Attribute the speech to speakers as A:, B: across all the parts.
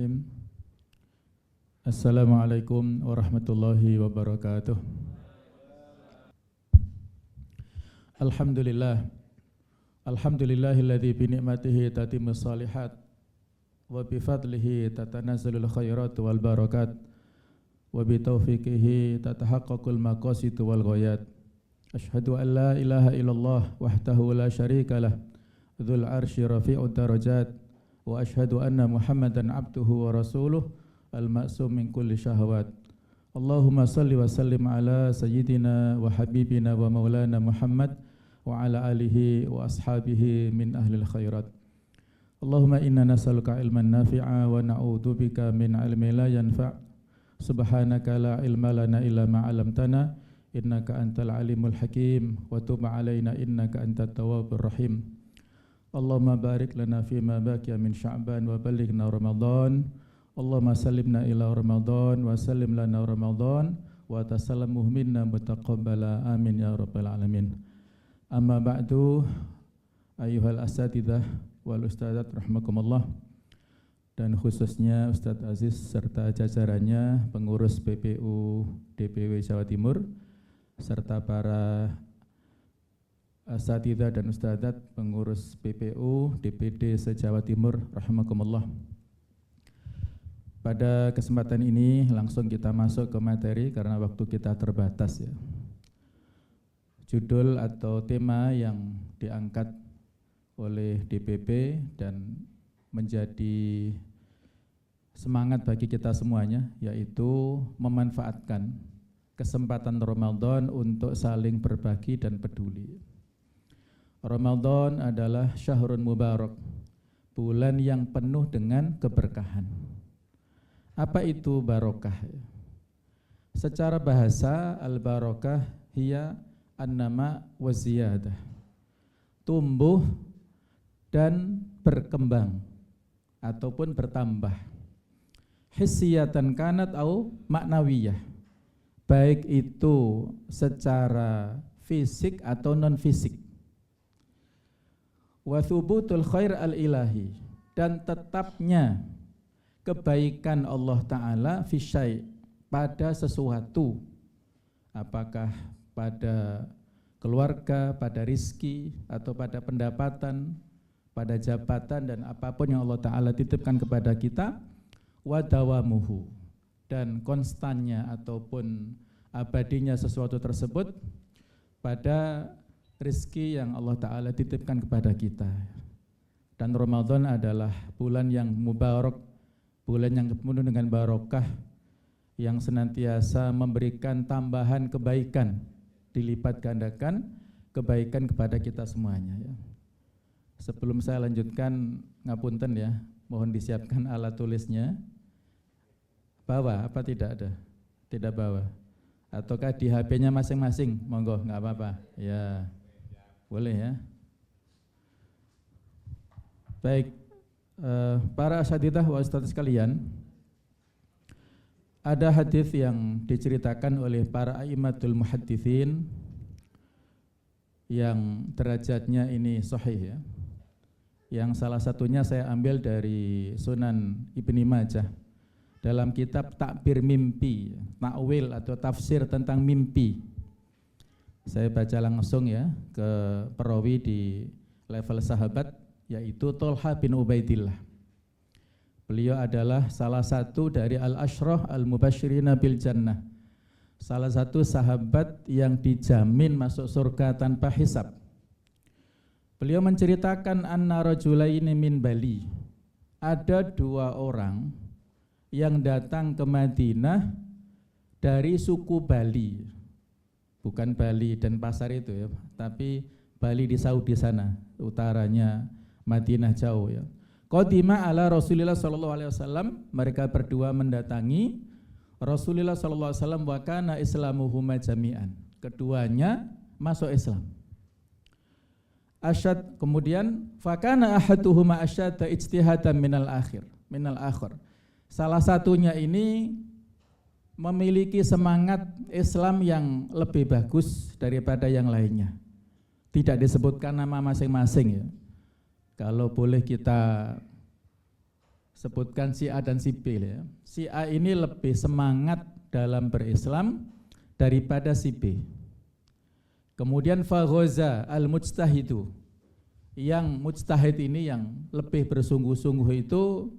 A: Bismillahirrahmanirrahim. Assalamualaikum warahmatullahi wabarakatuh. Alhamdulillah. Alhamdulillahilladzi bi ni'matihi tatimmus shalihat wa bi fadlihi tatanazzalul khairat wal barakat wa bi taufiqihi tatahaqqaqul maqasid wal ghayat. Asyhadu an la ilaha illallah wahdahu la syarikalah dzul arsy rafi'ud darajat wa asyhadu anna Muhammadan abduhu wa rasuluh al-ma'sum min kulli syahwat. Allahumma salli wa sallim ala sayyidina wa habibina wa maulana Muhammad wa ala alihi wa ashabihi min ahlil khairat. Allahumma inna nas'aluka ilman nafi'a wa na'udzubika min ilmin la yanfa'. Subhanaka la ilma lana illa ma 'allamtana innaka antal alimul hakim wa tub 'alaina innaka antat tawwabur rahim. Allahumma barik lana fima baqiya min Sya'ban wa ballighna Ramadan. Allahumma sallimna ila Ramadan wa sallim lana Ramadan wa tasallamuhu minna mutaqabbala amin ya rabbal alamin. Amma ba'du, ayyuhal asatidzah wal ustadzat rahimakumullah, dan khususnya Ustadz Aziz serta jajarannya pengurus PPU DPW Jawa Timur serta para asatidzah dan ustadzat pengurus PPU DPD se-Jawa Timur rahimakumullah. Pada kesempatan ini langsung kita masuk ke materi karena waktu kita terbatas ya. Judul atau tema yang diangkat oleh DPP dan menjadi semangat bagi kita semuanya yaitu memanfaatkan kesempatan Ramadan untuk saling berbagi dan peduli. Ramadan adalah syahrun mubarak, bulan yang penuh dengan keberkahan. Apa itu barokah? Secara bahasa, al-barokah hiya an-nama wa ziyadah, tumbuh dan berkembang ataupun bertambah. Hissiyatan kanat au maknawiyah, baik itu secara fisik atau non fisik. Wa thubutul khair al-ilahi, dan tetapnya kebaikan Allah Ta'ala fi syai', pada sesuatu, apakah pada keluarga, pada rizki, atau pada pendapatan, pada jabatan, dan apapun yang Allah Ta'ala titipkan kepada kita. Wa dawamuhu, dan konstannya ataupun abadinya sesuatu tersebut pada rizki yang Allah Ta'ala titipkan kepada kita. Dan Ramadan adalah bulan yang mubarak, bulan yang penuh dengan barokah, yang senantiasa memberikan tambahan kebaikan, dilipat gandakan kebaikan kepada kita semuanya ya. Sebelum saya lanjutkan, ngapunten ya, mohon disiapkan alat tulisnya. Bawa apa tidak ada? Tidak bawa. Ataukah di HP-nya masing-masing? Monggo, nggak apa-apa. Ya, boleh ya. Baik. Para asatidzah wa ustadzah sekalian, ada hadis yang diceritakan oleh para a'immatul muhadditsin yang derajatnya ini sahih ya. Yang salah satunya saya ambil dari Sunan Ibni Majah dalam kitab Takbir Mimpi, takwil atau tafsir tentang mimpi. Saya baca langsung ya ke perawi di level sahabat, yaitu Thalhah bin Ubaidillah. Beliau adalah salah satu dari al-asyrah al-mubasyirina bil jannah, salah satu sahabat yang dijamin masuk surga tanpa hisab. Beliau menceritakan anna rajulaini min Bali, ada dua orang yang datang ke Madinah dari suku Bali, bukan Bali dan pasar itu ya, tapi Bali di Saudi sana, utaranya Madinah jauh ya. Qadima ala Rasulillah sallallahu alaihi wasallam, mereka berdua mendatangi Rasulullah sallallahu alaihi wasallam wa kana islamuhuma jami'an. Keduanya masuk Islam. Asyad, kemudian fakana ahaduhuma asyadda ijtihadan minal akhir. Salah satunya ini memiliki semangat Islam yang lebih bagus daripada yang lainnya. Tidak disebutkan nama masing-masing ya. Kalau boleh kita sebutkan si A dan si B ya. Si A ini lebih semangat dalam berislam daripada si B. Kemudian faghaza al-mujtahidu, yang mujtahid ini yang lebih bersungguh-sungguh itu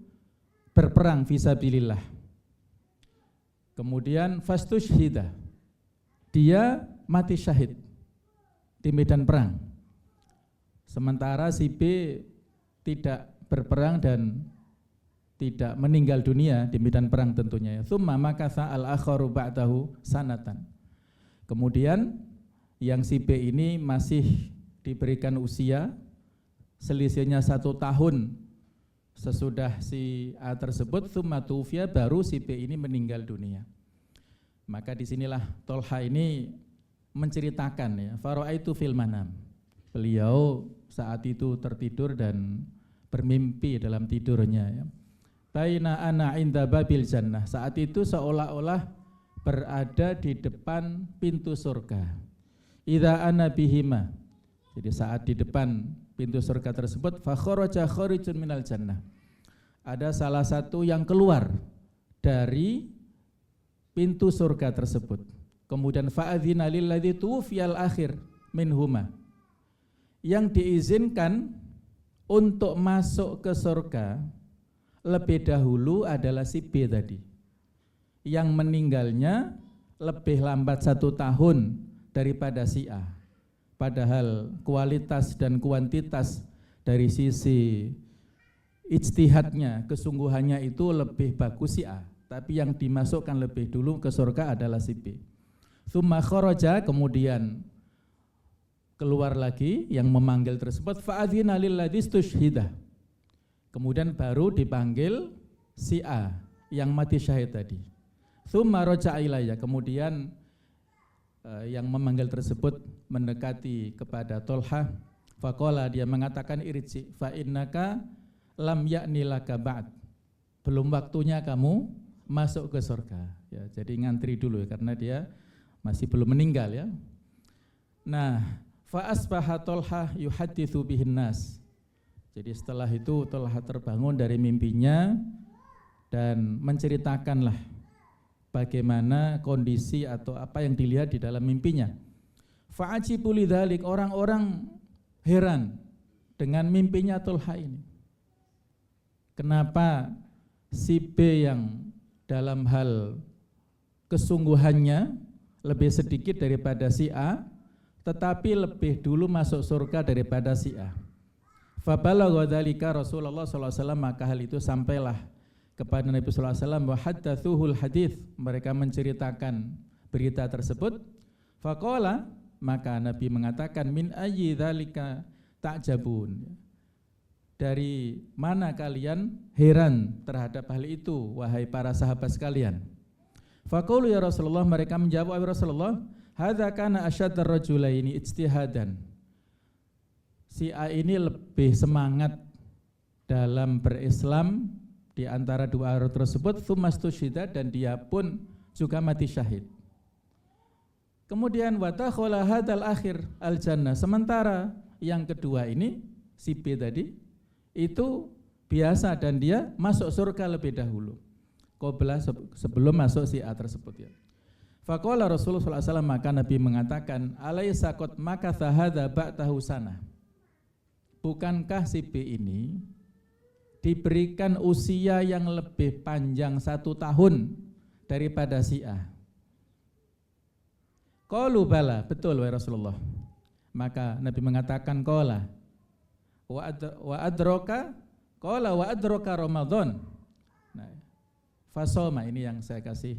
A: berperang fisabilillah. Kemudian fastushhida, dia mati syahid di medan perang. Sementara si B tidak berperang dan tidak meninggal dunia di medan perang tentunya. Tsumma makatha al-akharu ba'dahu sanatan. Kemudian yang si B ini masih diberikan usia, selisihnya 1 tahun sesudah si A tersebut, tsumma tufiya, baru si B ini meninggal dunia. Maka disinilah Tolha ini menceritakan ya, fara'aitu fil manam. Beliau saat itu tertidur dan bermimpi dalam tidurnya ya. Baina ana inda babil jannah, saat itu seolah-olah berada di depan pintu surga. Idza ana bihima, jadi saat di depan pintu surga tersebut, fa kharaja kharijun minal jannah, ada salah satu yang keluar dari pintu surga tersebut. Kemudian fa'adzina lilladzi tuwfiyal akhir minhuma, yang diizinkan untuk masuk ke surga lebih dahulu adalah si B tadi, yang meninggalnya lebih lambat 1 tahun daripada si A. Padahal kualitas dan kuantitas dari sisi ijtihadnya, kesungguhannya itu lebih bagus si A, tapi yang dimasukkan lebih dulu ke surga adalah si B. Tsumma kharaja, kemudian keluar lagi yang memanggil tersebut, fa'adzina lilladzi istushhida, kemudian baru dipanggil si A yang mati syahid tadi. Tsumma raja'a ilayya, kemudian yang memanggil tersebut mendekati kepada Tolha, faqala, dia mengatakan irji fa innaka lam ya'ni laka ba'd, belum waktunya kamu masuk ke surga ya, jadi ngantri dulu ya, karena dia masih belum meninggal ya. Nah, fa asbaha Tolha yuhadditsu bihin nas, jadi setelah itu Tolha terbangun dari mimpinya dan menceritakanlah bagaimana kondisi atau apa yang dilihat di dalam mimpinya. Fa'ajibu lidzalik, orang-orang heran dengan mimpinya Tolha ini. Kenapa si B yang dalam hal kesungguhannya lebih sedikit daripada si A, tetapi lebih dulu masuk surga daripada si A. Fabalagha dzalika Rasulullah SAW, maka hal itu sampailah kepada Nabi sallallahu alaihi wasallam, wa haddatsuhul hadits, mereka menceritakan berita tersebut. Faqala, maka Nabi mengatakan, min ayyi dzalika ta'jabun, dari mana kalian heran terhadap hal itu wahai para sahabat sekalian. Faqulu ya Rasulullah, mereka menjawab, ya Rasulullah, hadza kana asyaddar rajulaini ijtihadan, si A ini lebih semangat dalam berislam di antara dua orang tersebut, tsummastusyhida, dan dia pun juga mati syahid. Kemudian watakhala hadzal akhir al jannah, sementara yang kedua ini si B tadi itu biasa dan dia masuk surga lebih dahulu qabla, sebelum masuk si A tersebut ya. Faqala Rasulullah sallallahu alaihi wasallam, maka Nabi mengatakan, alaisa qad makatha hadza ba'dahu sana, bukankah si B ini diberikan usia yang lebih panjang 1 tahun daripada si A? Qalu bala, betul wahai Rasulullah. Maka Nabi mengatakan, qala wa adraka, qala wa adraka Ramadan. Nah, fasoma ini yang saya kasih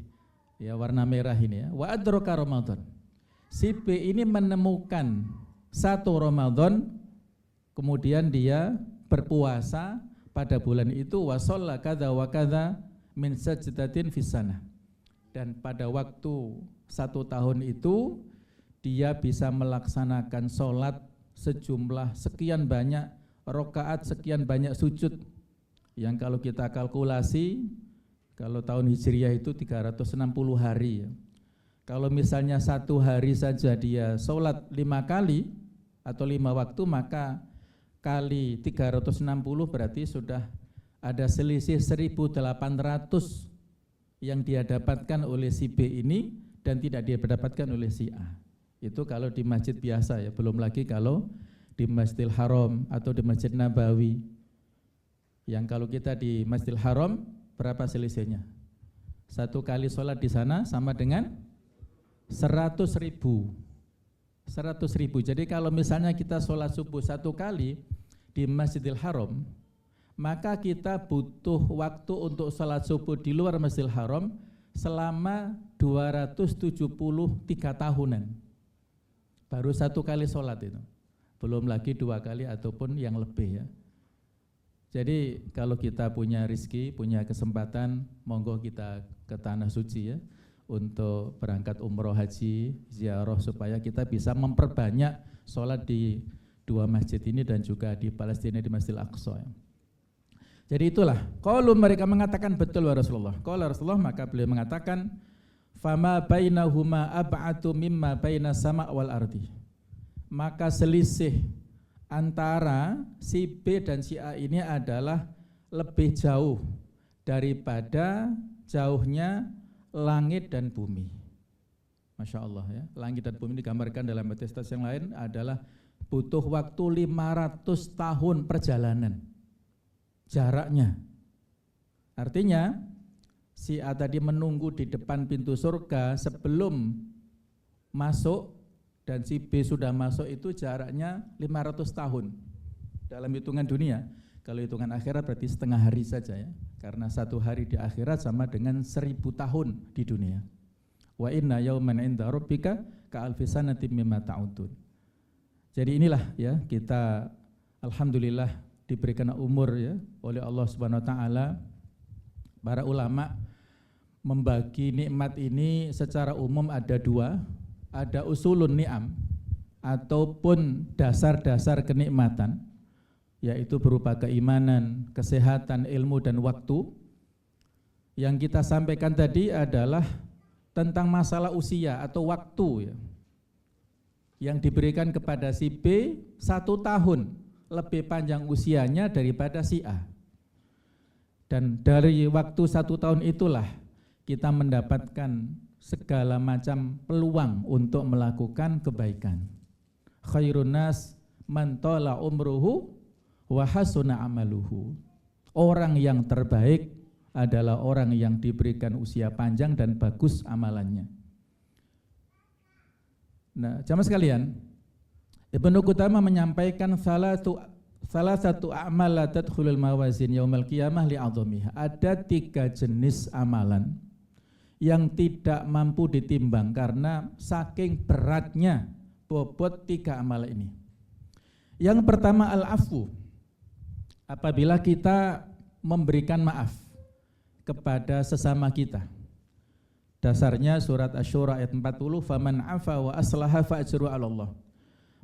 A: ya warna merah ini ya. Wa adraka Ramadan. Si B ini menemukan 1 Ramadan, kemudian dia berpuasa pada bulan itu, wa shalla kadza wa kadza min sajdatin fis sanah, dan pada waktu 1 tahun itu dia bisa melaksanakan sholat sejumlah sekian banyak rakaat, sekian banyak sujud, yang kalau kita kalkulasi, kalau tahun Hijriah itu 360 hari ya. Kalau misalnya 1 hari saja dia sholat 5 kali atau 5 waktu, maka kali 360 berarti sudah ada selisih 1.800 yang dia dapatkan oleh si B ini dan tidak dia dapatkan oleh si A. Itu kalau di masjid biasa ya, belum lagi kalau di Masjidil Haram atau di Masjid Nabawi. Yang kalau kita di Masjidil Haram, berapa selisihnya? 1 kali sholat di sana sama dengan 100.000. 100.000. Jadi kalau misalnya kita sholat subuh 1 kali di Masjidil Haram, maka kita butuh waktu untuk sholat subuh di luar Masjidil Haram selama 273 tahunan. Baru 1 kali sholat itu. Belum lagi 2 kali ataupun yang lebih ya. Jadi kalau kita punya rezeki, punya kesempatan, monggo kita ke Tanah Suci ya, untuk berangkat umroh haji, ziarah supaya kita bisa memperbanyak sholat di 2 masjid ini dan juga di Palestina di Masjidil Aqsa ya. Jadi itulah, kalau mereka mengatakan betul wa Rasulullah. Kalau Rasulullah maka beliau mengatakan, fama bainahuma ab'atu mimma baina sama' wal ardi. Maka selisih antara si B dan si A ini adalah lebih jauh daripada jauhnya langit dan bumi. Masya Allah ya, langit dan bumi digambarkan dalam hadis yang lain adalah butuh waktu 500 tahun perjalanan jaraknya. Artinya si A tadi menunggu di depan pintu surga sebelum masuk dan si B sudah masuk itu jaraknya 500 tahun dalam hitungan dunia. Kalau hitungan akhirat berarti setengah hari saja ya, karena 1 hari di akhirat sama dengan 1000 tahun di dunia. Wa inna yauman inda rabbika ka alfi sanatin mimma ta'udun. Jadi inilah ya, kita alhamdulillah diberikan umur ya oleh Allah Subhanahu wa taala. Para ulama membagi nikmat ini secara umum ada 2, ada usulun ni'am ataupun dasar-dasar kenikmatan, yaitu berupa keimanan, kesehatan, ilmu dan waktu. Yang kita sampaikan tadi adalah tentang masalah usia atau waktu ya, yang diberikan kepada si B 1 tahun lebih panjang usianya daripada si A. Dan dari waktu 1 tahun itulah kita mendapatkan segala macam peluang untuk melakukan kebaikan. Khairun nas man tala umruhu wa hasuna amaluhu. Orang yang terbaik adalah orang yang diberikan usia panjang dan bagus amalannya. Nah, jamaah sekalian, Ibnu Qudamah menyampaikan salah satu amal la tadkhulul mawazin yaumal qiyamah li'adhamiha. Ada 3 jenis amalan yang tidak mampu ditimbang karena saking beratnya bobot 3 amal ini. Yang pertama al-afu. Apabila kita memberikan maaf kepada sesama kita. Dasarnya surat Asy-Syura ayat 40, faman afa wa aslaha fa ajru 'ala Allah.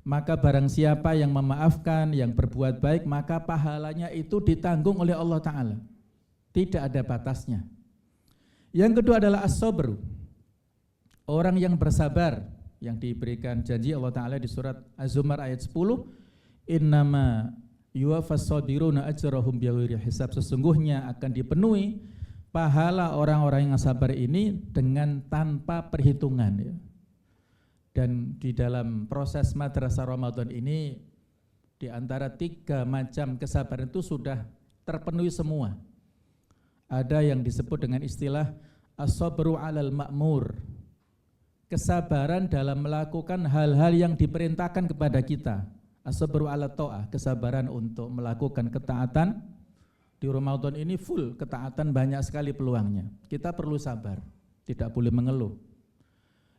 A: Maka barang siapa yang memaafkan, yang berbuat baik, maka pahalanya itu ditanggung oleh Allah Ta'ala. Tidak ada batasnya. Yang kedua adalah as-sabr. Orang yang bersabar, yang diberikan janji Allah Ta'ala di surat Az-Zumar ayat 10, innama yuwaffas sabiruna ajrahum bighairi hisab. Sesungguhnya akan dipenuhi pahala orang-orang yang sabar ini dengan tanpa perhitungan ya. Dan di dalam proses madrasah Ramadan ini di antara 3 macam kesabaran itu sudah terpenuhi semua. Ada yang disebut dengan istilah as-sabru 'alal ma'mur. Kesabaran dalam melakukan hal-hal yang diperintahkan kepada kita. As-sabru 'ala ta'ah, kesabaran untuk melakukan ketaatan. Di Ramadan ini full ketaatan, banyak sekali peluangnya. Kita perlu sabar, tidak boleh mengeluh.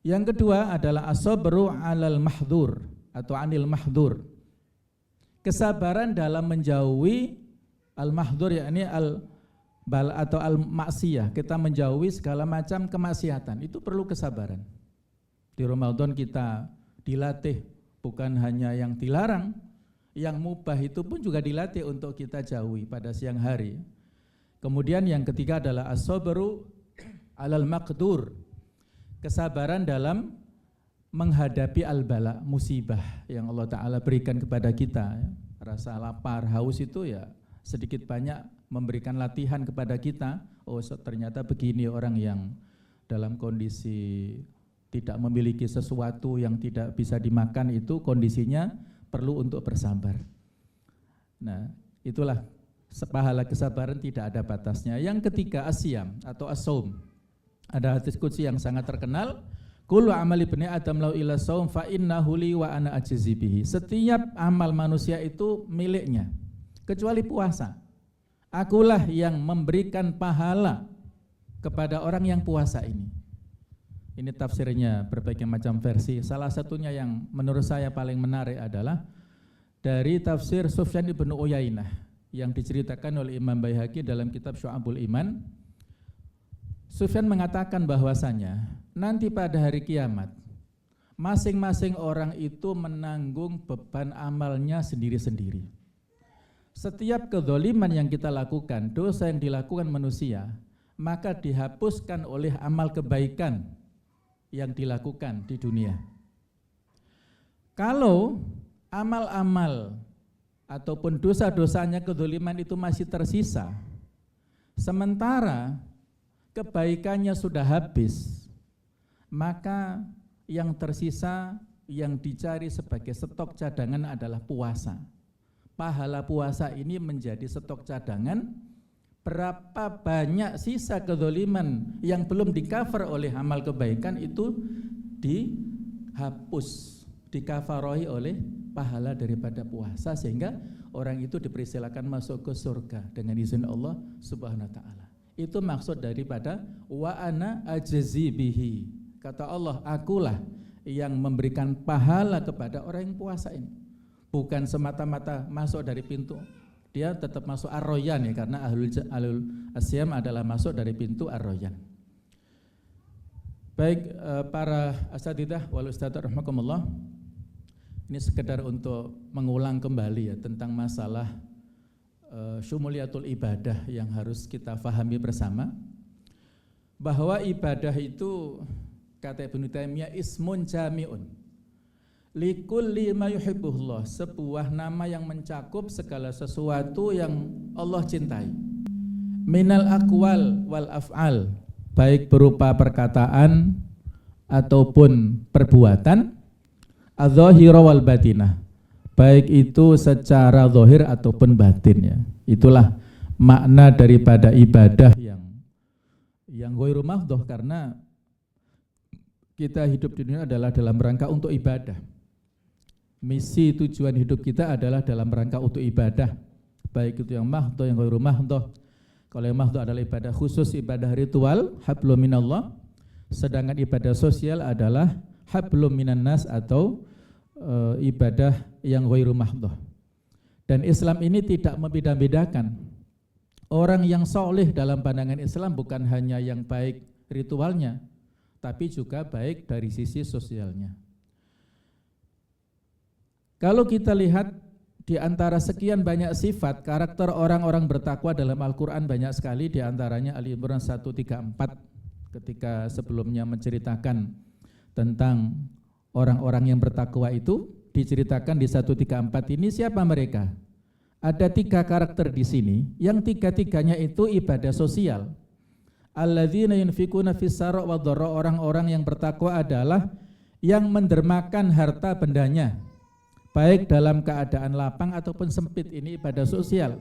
A: Yang kedua adalah as-sabru 'alal mahdzur atau 'anil mahdzur. Kesabaran dalam menjauhi al-mahdzur, yakni al-bal atau al-maksiyah. Kita menjauhi segala macam kemaksiatan. Itu perlu kesabaran. Di Ramadan kita dilatih bukan hanya yang dilarang, yang mubah itu pun juga dilatih untuk kita jauhi pada siang hari. Kemudian yang ketiga adalah as-sabru 'alal maqdur. Kesabaran dalam menghadapi al-bala, musibah yang Allah Ta'ala berikan kepada kita ya. Rasa lapar, haus itu ya sedikit banyak memberikan latihan kepada kita, oh ternyata begini orang yang dalam kondisi tidak memiliki sesuatu yang tidak bisa dimakan itu kondisinya perlu untuk bersabar. Nah, itulah pahala kesabaran tidak ada batasnya. Yang ketiga asyam atau as-saum. Ada hadis qudsi yang sangat terkenal, kullu amali bani adam lau ila saum fa innahu li wa ana ajzi bihi. Setiap amal manusia itu miliknya kecuali puasa. Akulah yang memberikan pahala kepada orang yang puasa ini. Ini tafsirnya berbagai macam versi. Salah satunya yang menurut saya paling menarik adalah dari tafsir Sufyan ibn Uyainah yang diceritakan oleh Imam Baihaqi dalam kitab Syu'abul Iman. Sufyan mengatakan bahwasanya nanti pada hari kiamat masing-masing orang itu menanggung beban amalnya sendiri-sendiri. Setiap kezaliman yang kita lakukan, dosa yang dilakukan manusia, maka dihapuskan oleh amal kebaikan yang dilakukan di dunia. Kalau amal-amal ataupun dosa-dosanya kezaliman itu masih tersisa, sementara kebaikannya sudah habis, maka yang tersisa yang dicari sebagai stok cadangan adalah puasa. Pahala puasa ini menjadi stok cadangan. Berapa banyak sisa kezaliman yang belum di-cover oleh amal kebaikan itu dihapus, dikafarohi oleh pahala daripada puasa, sehingga orang itu dipersilakan masuk ke surga dengan izin Allah Subhanahu wa taala. Itu maksud daripada wa ana ajzi bihi. Kata Allah, akulah yang memberikan pahala kepada orang yang puasa ini. Bukan semata-mata masuk dari pintu. Dia tetap masuk ar-royan ya, karena ahlul asyam adalah masuk dari pintu ar-royan. Baik para asatidzah wal ustadzah rahimakumullah, ini sekedar untuk mengulang kembali ya tentang masalah syumuliyatul ibadah yang harus kita fahami bersama, bahwa ibadah itu kata Ibnu Taimiyah ismun jami'un likulli ma yuhibbuhullah, sebuah nama yang mencakup segala sesuatu yang Allah cintai. Minal aqwal wal af'al, baik berupa perkataan ataupun perbuatan, adz-dzahira wal batinah, baik itu secara zahir ataupun batin ya. Itulah makna daripada ibadah yang ghairu mahdhah, karena kita hidup di dunia adalah dalam rangka untuk ibadah. Misi tujuan hidup kita adalah dalam rangka untuk ibadah, baik itu yang mahdhah, yang ghairu mahdhah. Kalau yang mahdhah adalah ibadah khusus, ibadah ritual, hablum minallah, sedangkan ibadah sosial adalah hablum minan nas atau ibadah yang ghairu mahdhah. Dan Islam ini tidak membeda-bedakan. Orang yang soleh dalam pandangan Islam bukan hanya yang baik ritualnya, tapi juga baik dari sisi sosialnya. Kalau kita lihat di antara sekian banyak sifat karakter orang-orang bertakwa dalam Al-Quran banyak sekali, di antaranya Ali Imran 134 ketika sebelumnya menceritakan tentang orang-orang yang bertakwa itu, diceritakan di 134 ini siapa mereka. Ada 3 karakter di sini, yang 3-tiganya itu ibadah sosial. Alladzina yunfikuna fis-sarra' wad-dharra, orang-orang yang bertakwa adalah yang mendermakan harta bendanya, baik dalam keadaan lapang ataupun sempit, ini ibadah sosial.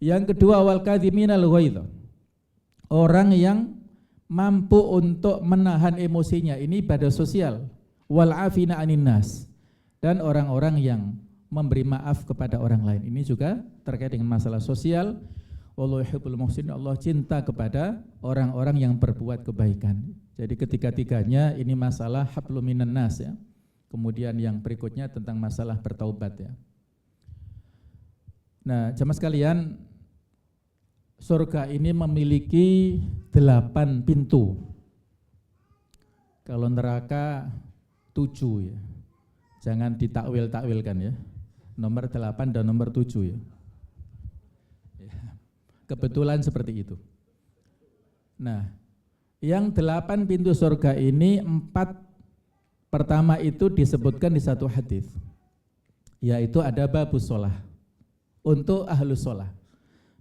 A: Yang kedua, wal kadhiminal ghaidh, orang yang mampu untuk menahan emosinya, ini ibadah sosial. Wal afina anin nas, dan orang-orang yang memberi maaf kepada orang lain, ini juga terkait dengan masalah sosial. Wallahu yuhibbul muhsinin, Allah cinta kepada orang-orang yang berbuat kebaikan. Jadi ketiga-tiganya ini masalah hablum minan nas ya. Kemudian yang berikutnya tentang masalah bertaubat ya. Nah, jemaah sekalian, surga ini memiliki 8 pintu. Kalau neraka 7 ya. Jangan ditakwil-takwilkan ya. Nomor 8 dan nomor 7 ya. Kebetulan seperti itu. Nah, yang 8 pintu surga ini 4 pertama itu disebutkan di satu hadis, yaitu ada babus sholah, untuk ahlus sholah.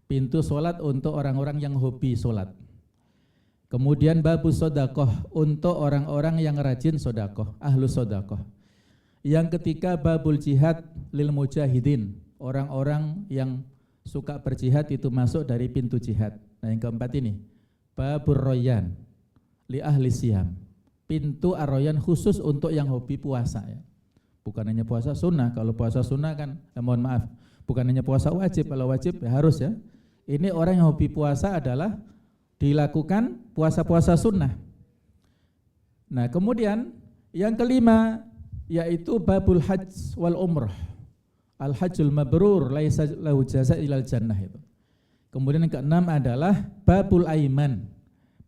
A: pintu solat untuk orang-orang yang hobi solat. Kemudian babus sodakoh untuk orang-orang yang rajin sodakoh, ahlus sodakoh. Yang ketiga babul jihad lil mujahidin, orang-orang yang suka berjihad itu masuk dari pintu jihad. Nah yang keempat ini babur royan li ahli siyam, pintu ar-royan khusus untuk yang hobi puasa ya. Bukan hanya puasa sunnah, kalau puasa sunnah kan mohon maaf, bukan hanya puasa wajib, kalau wajib ya harus ya. Ini orang yang hobi puasa adalah dilakukan puasa-puasa sunnah. Nah kemudian yang kelima yaitu babul hajj wal umrah, al hajjul mabrur laisa lahu jaza ilal jannah itu. Kemudian yang keenam adalah babul aiman,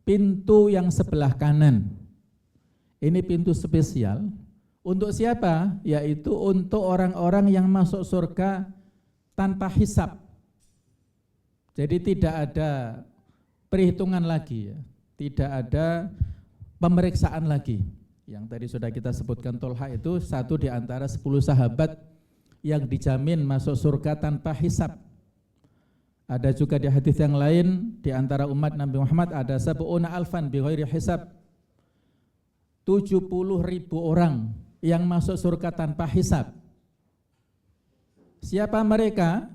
A: pintu yang sebelah kanan. Ini pintu spesial untuk siapa? Yaitu untuk orang-orang yang masuk surga tanpa hisab. Jadi tidak ada perhitungan lagi ya. Tidak ada pemeriksaan lagi. Yang tadi sudah kita sebutkan Tolha itu satu di antara 10 sahabat yang dijamin masuk surga tanpa hisab. Ada juga di hadis yang lain di antara umat Nabi Muhammad ada sab'una alfan bi ghairi hisab. 70.000 orang yang masuk surga tanpa hisab. Siapa mereka?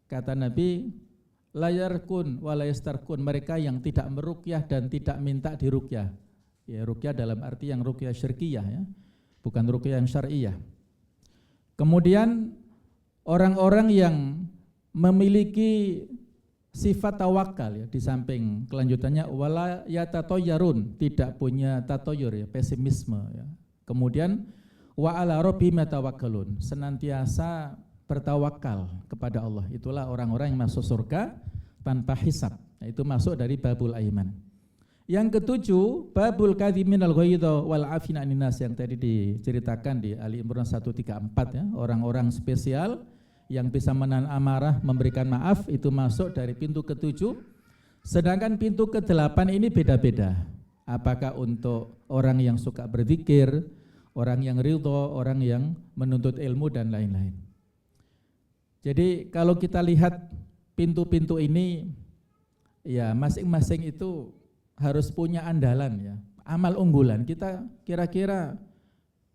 A: Kata Nabi, layarkun walayastarkun, mereka yang tidak meruqyah dan tidak minta diruqyah. Ya, ruqyah dalam arti yang ruqyah syirkiyah ya, bukan ruqyah yang syar'iyah. Kemudian orang-orang yang memiliki sifat tawakal ya, di samping kelanjutannya wala yatatoyarun, tidak punya tatoyur ya, pesimisme ya. Kemudian wa ala rabbihim yatawakkalun, senantiasa bertawakal kepada Allah. Itulah orang-orang yang masuk surga tanpa hisab. Nah, itu masuk dari babul aiman. Yang ketujuh, babul kadhiminal ghaidha wal afina anin nas yang tadi diceritakan di Ali Imran 134 ya, orang-orang spesial yang bisa menahan amarah, memberikan maaf, itu masuk dari pintu ketujuh. Sedangkan pintu ke-8 ini beda-beda. Apakah untuk orang yang suka berzikir, orang yang ridho, orang yang menuntut ilmu dan lain-lain. Jadi kalau kita lihat pintu-pintu ini, ya masing-masing itu harus punya andalan ya, amal unggulan. Kita kira-kira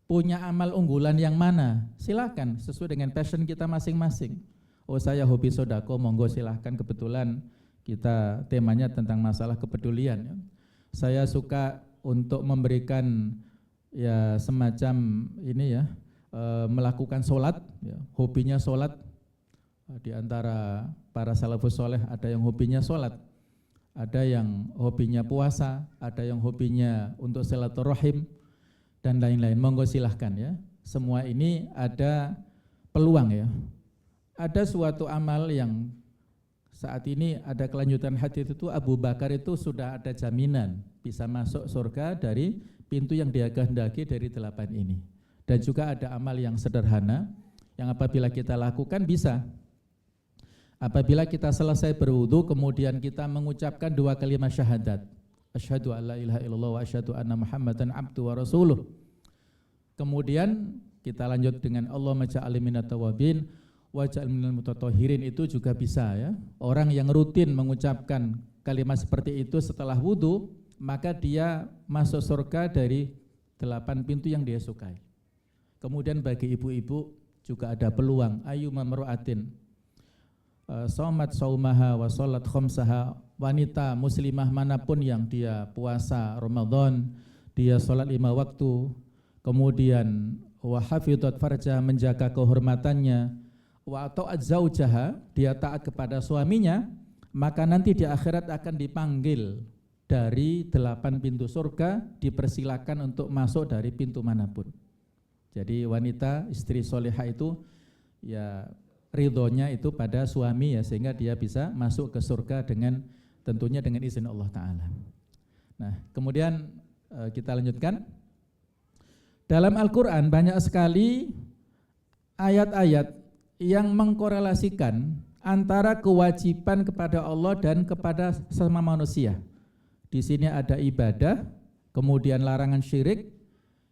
A: punya amal unggulan yang mana? Silakan sesuai dengan passion kita masing-masing. Oh saya hobi sodako, monggo silahkan, kebetulan kita temanya tentang masalah kepedulian ya. Saya suka untuk memberikan ya semacam ini ya, melakukan sholat ya, hobinya sholat. Di antara para salafus soleh ada yang hobinya sholat, ada yang hobinya puasa, ada yang hobinya untuk silaturahim dan lain-lain. Monggo silahkan ya. Semua ini ada peluang ya. Ada suatu amal yang saat ini ada kelanjutan hadis itu, Abu Bakar itu sudah ada jaminan bisa masuk surga dari pintu yang dia kehendaki dari 8 ini. Dan juga ada amal yang sederhana yang apabila kita lakukan bisa. Apabila kita selesai berwudu, kemudian kita mengucapkan 2 kalimat syahadat. Asyhadu an la ilaha illallah wa asyhadu anna Muhammadan abdu wa rasuluh. Kemudian kita lanjut dengan Allahumma ja'alni minat tawabin wa ja'alni minal mutatahhirin, itu juga bisa ya. Orang yang rutin mengucapkan kalimat seperti itu setelah wudu, maka dia masuk surga dari 8 pintu yang dia sukai. Kemudian bagi ibu-ibu juga ada peluang, ayyuma mar'atin somat saumaha wa sholat khomsaha, wanita muslimah manapun yang dia puasa Ramadan, dia sholat 5 waktu, kemudian wa hafidhat farja, menjaga kehormatannya, wa ta'at zaujaha, dia taat kepada suaminya, maka nanti di akhirat akan dipanggil dari 8 pintu surga, dipersilakan untuk masuk dari pintu manapun. Jadi wanita istri solehah itu ya ridhonya itu pada suami ya, sehingga dia bisa masuk ke surga dengan tentunya dengan izin Allah Ta'ala. Nah kemudian kita lanjutkan. Dalam Al-Quran banyak sekali ayat-ayat yang mengkorelasikan antara kewajiban kepada Allah dan kepada sesama manusia. Di sini ada ibadah, kemudian larangan syirik,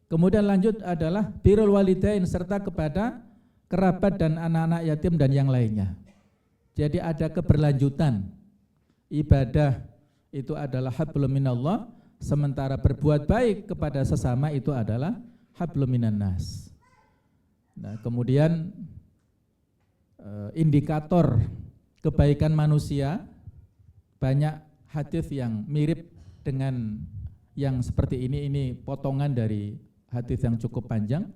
A: kemudian lanjut adalah birrul walidain serta kepada kerabat dan anak-anak yatim dan yang lainnya. Jadi ada keberlanjutan. Ibadah itu adalah hablum minallah, sementara berbuat baik kepada sesama itu adalah hablum minan nas. Nah, kemudian indikator kebaikan manusia, banyak hadis yang mirip dengan yang seperti ini potongan dari hadis yang cukup panjang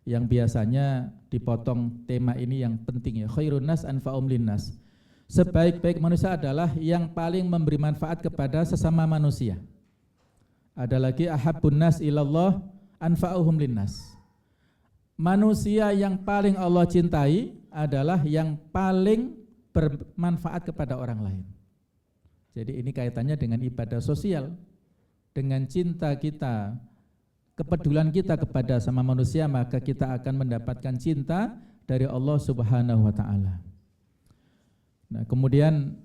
A: yang biasanya dipotong tema ini yang penting ya, khairun nas anfa'um linnas. Sebaik-baik manusia adalah yang paling memberi manfaat kepada sesama manusia. Ada lagi ahabbun nas ilallah anfa'uhum linnas. Manusia yang paling Allah cintai adalah yang paling bermanfaat kepada orang lain. Jadi ini kaitannya dengan ibadah sosial, dengan cinta kita, kepedulian kita kepada sama manusia, maka kita akan mendapatkan cinta dari Allah Subhanahu wa taala. Nah, kemudian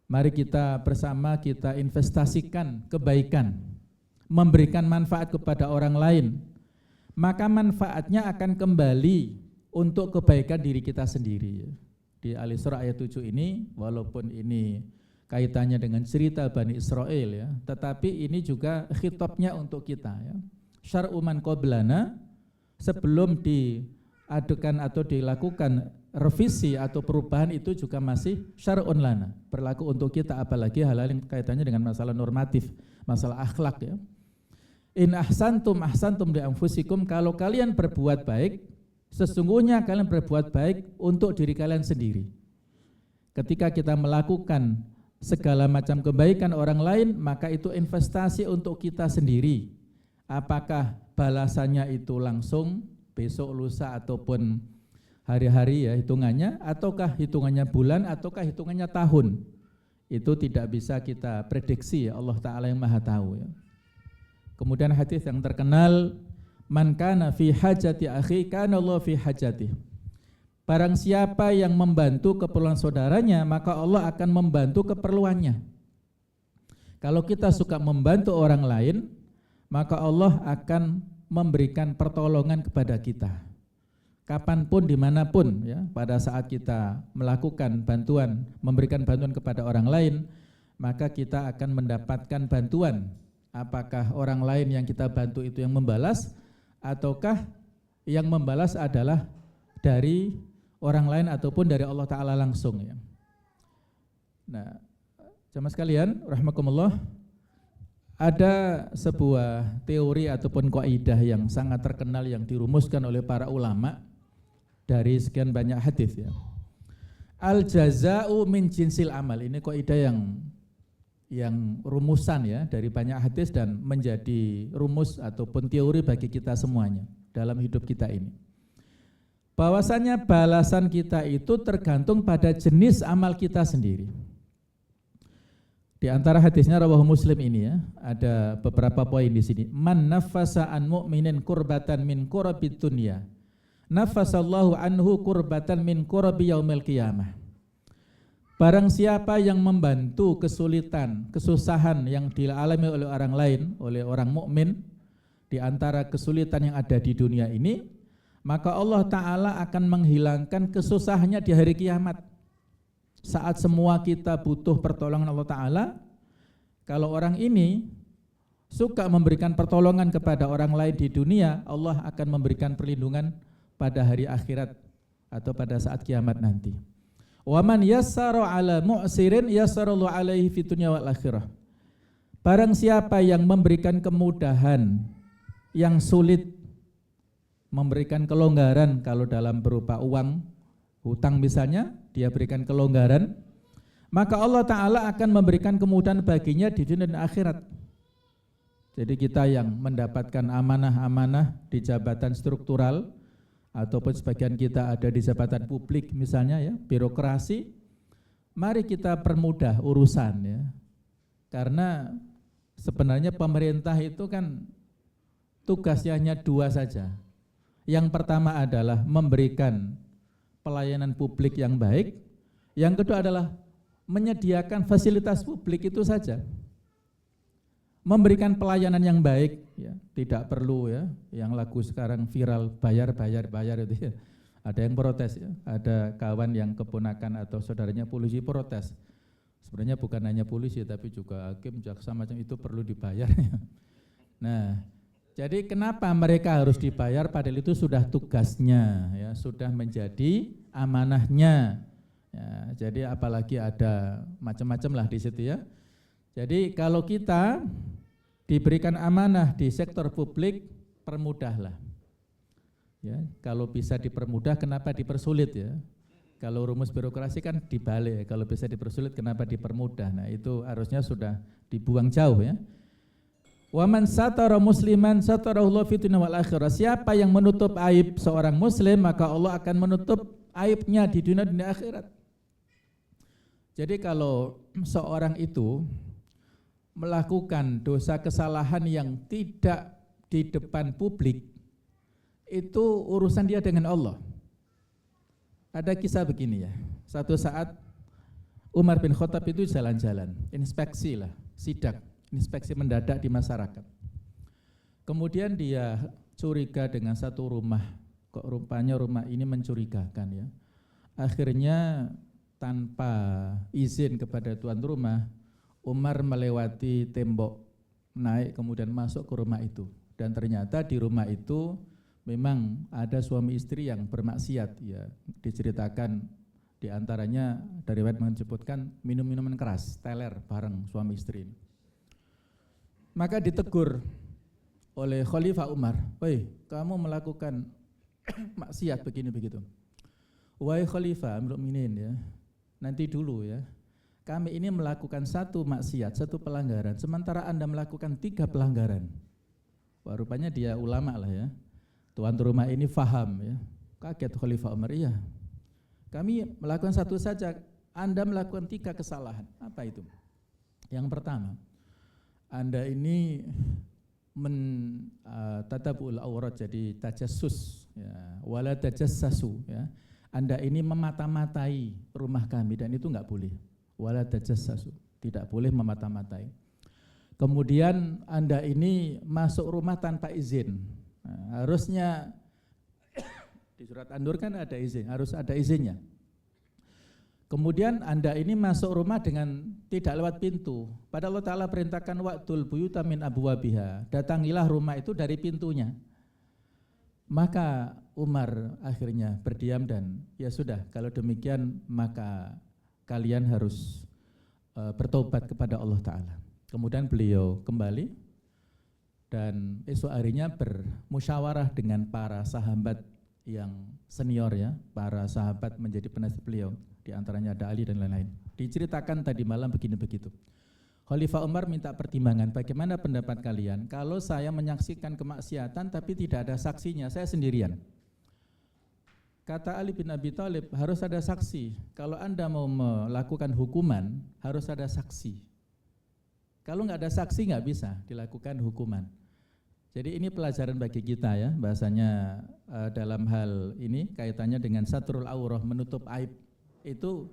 A: mari kita bersama kita investasikan kebaikan, memberikan manfaat kepada orang lain, maka manfaatnya akan kembali untuk kebaikan diri kita sendiri. Di Al-Isra ayat 7 ini, walaupun ini kaitannya dengan cerita Bani Israel ya, tetapi ini juga khitabnya untuk kita ya. Syar'u man qablana, sebelum diadukan atau dilakukan revisi atau perubahan itu juga masih syar'un lana, berlaku untuk kita, apalagi hal-hal yang kaitannya dengan masalah normatif, masalah akhlak ya. In ahsantum ahsantum li anfusikum, kalau kalian berbuat baik, sesungguhnya kalian berbuat baik untuk diri kalian sendiri. Ketika kita melakukan segala macam kebaikan orang lain, maka itu investasi untuk kita sendiri. Apakah balasannya itu langsung besok, lusa, ataupun hari-hari ya hitungannya, ataukah hitungannya bulan, ataukah hitungannya tahun, itu tidak bisa kita prediksi ya, Allah Ta'ala yang maha tahu ya. Kemudian hadis yang terkenal, man kana fi hajati akhi kana Allah fi hajati. Barang siapa yang membantu keperluan saudaranya, maka Allah akan membantu keperluannya. Kalau kita suka membantu orang lain, maka Allah akan memberikan pertolongan kepada kita. Kapanpun, dimanapun ya, pada saat kita melakukan bantuan, memberikan bantuan kepada orang lain, maka kita akan mendapatkan bantuan. Apakah orang lain yang kita bantu itu yang membalas, ataukah yang membalas adalah dari orang lain ataupun dari Allah Ta'ala langsung ya. Nah, jamaah sekalian rahimakumullah, ada sebuah teori ataupun kaidah yang sangat terkenal yang dirumuskan oleh para ulama dari sekian banyak hadis ya. Al jaza'u min jinsil amal. Ini kaidah yang rumusan ya dari banyak hadis dan menjadi rumus ataupun teori bagi kita semuanya dalam hidup kita ini. Bahwasanya balasan kita itu tergantung pada jenis amal kita sendiri. Di antara hadisnya rawahu Muslim ini ya, ada beberapa poin di sini. Man nafasa an mu'minin kurbatan min kurabid dunya, nafasallahu anhu kurbatan min kurabi yaumil qiyamah. Barang siapa yang membantu kesulitan, kesusahan yang dialami oleh orang lain, oleh orang mukmin di antara kesulitan yang ada di dunia ini, maka Allah Ta'ala akan menghilangkan kesusahannya di hari kiamat. Saat semua kita butuh pertolongan Allah Ta'ala, kalau orang ini suka memberikan pertolongan kepada orang lain di dunia, Allah akan memberikan perlindungan pada hari akhirat atau pada saat kiamat nanti. Wa man yassara ala mu'sirin yassarallahu alaihi fid dunya wal akhirah. Barang siapa yang memberikan kemudahan yang sulit, memberikan kelonggaran kalau dalam berupa uang, hutang misalnya, dia berikan kelonggaran, maka Allah Ta'ala akan memberikan kemudahan baginya di dunia dan akhirat. Jadi kita yang mendapatkan amanah-amanah di jabatan struktural, ataupun sebagian kita ada di jabatan publik misalnya ya, birokrasi, mari kita permudah urusan ya. Karena sebenarnya pemerintah itu kan tugasnya hanya dua saja. Yang pertama adalah memberikan pelayanan publik yang baik, yang kedua adalah menyediakan fasilitas publik itu saja. Memberikan pelayanan yang baik ya, tidak perlu ya yang lagu sekarang viral bayar itu ya. Ada yang protes ya, ada kawan yang keponakan atau saudaranya polisi protes. Sebenarnya bukan hanya polisi tapi juga hakim, jaksa macam itu perlu dibayar. Nah, jadi kenapa mereka harus dibayar padahal itu sudah tugasnya ya, sudah menjadi amanahnya. Ya, jadi apalagi ada macam-macam lah di situ ya. Jadi kalau kita diberikan amanah di sektor publik, permudahlah. Ya, kalau bisa dipermudah, kenapa dipersulit ya? Kalau rumus birokrasi kan dibalik, kalau bisa dipersulit, kenapa dipermudah? Nah itu harusnya sudah dibuang jauh ya. Wa man satara musliman satarahullahu fid dunya wal akhirah. Siapa yang menutup aib seorang muslim, maka Allah akan menutup aibnya di dunia dan di akhirat. Jadi kalau seorang itu melakukan dosa kesalahan yang tidak di depan publik, itu urusan dia dengan Allah. Ada kisah begini ya, satu saat Umar bin Khattab itu jalan-jalan, inspeksi lah, sidak, inspeksi mendadak di masyarakat. Kemudian dia curiga dengan satu rumah, kok rupanya rumah ini mencurigakan ya. Akhirnya tanpa izin kepada tuan rumah, Umar melewati tembok, naik kemudian masuk ke rumah itu. Dan ternyata di rumah itu memang ada suami istri yang bermaksiat ya, diceritakan diantaranya dari riwayat menyebutkan minum minuman keras, teler bareng suami istri ini. Maka ditegur oleh Khalifah Umar, "Woi, kamu melakukan maksiat begini begitu." "Wahai Khalifah Amirul Mukminin ya, nanti dulu ya. Kami ini melakukan satu maksiat, satu pelanggaran, sementara Anda melakukan 3 pelanggaran." Wah, rupanya dia ulama lah ya. Tuan rumah ini faham ya. Kaget Khalifah Umar, iya. Kami melakukan satu saja, Anda melakukan 3 kesalahan. Apa itu? Yang pertama, Anda ini tatabul aurat, jadi tajassus ya, wala tajassasu ya. Anda ini memata-matai rumah kami dan itu enggak boleh. Wala tajassasu, tidak boleh memata-matai. Kemudian Anda ini masuk rumah tanpa izin. Nah, harusnya di surat An-Nur kan ada izin, harus ada izinnya. Kemudian Anda ini masuk rumah dengan tidak lewat pintu. Padahal Allah Ta'ala perintahkan wa'tul buyuta min abwabiha, datangilah rumah itu dari pintunya. Maka Umar akhirnya berdiam dan ya sudah, kalau demikian maka kalian harus bertobat kepada Allah Ta'ala. Kemudian beliau kembali dan esok harinya bermusyawarah dengan para sahabat yang senior ya, para sahabat menjadi penasihat beliau, di antaranya ada Ali dan lain-lain. Diceritakan tadi malam begini begitu. Khalifah Umar minta pertimbangan, bagaimana pendapat kalian kalau saya menyaksikan kemaksiatan tapi tidak ada saksinya, saya sendirian. Kata Ali bin Abi Thalib, harus ada saksi. Kalau Anda mau melakukan hukuman, harus ada saksi. Kalau nggak ada saksi nggak bisa dilakukan hukuman. Jadi ini pelajaran bagi kita ya, bahasanya dalam hal ini kaitannya dengan satrul aurah, menutup aib itu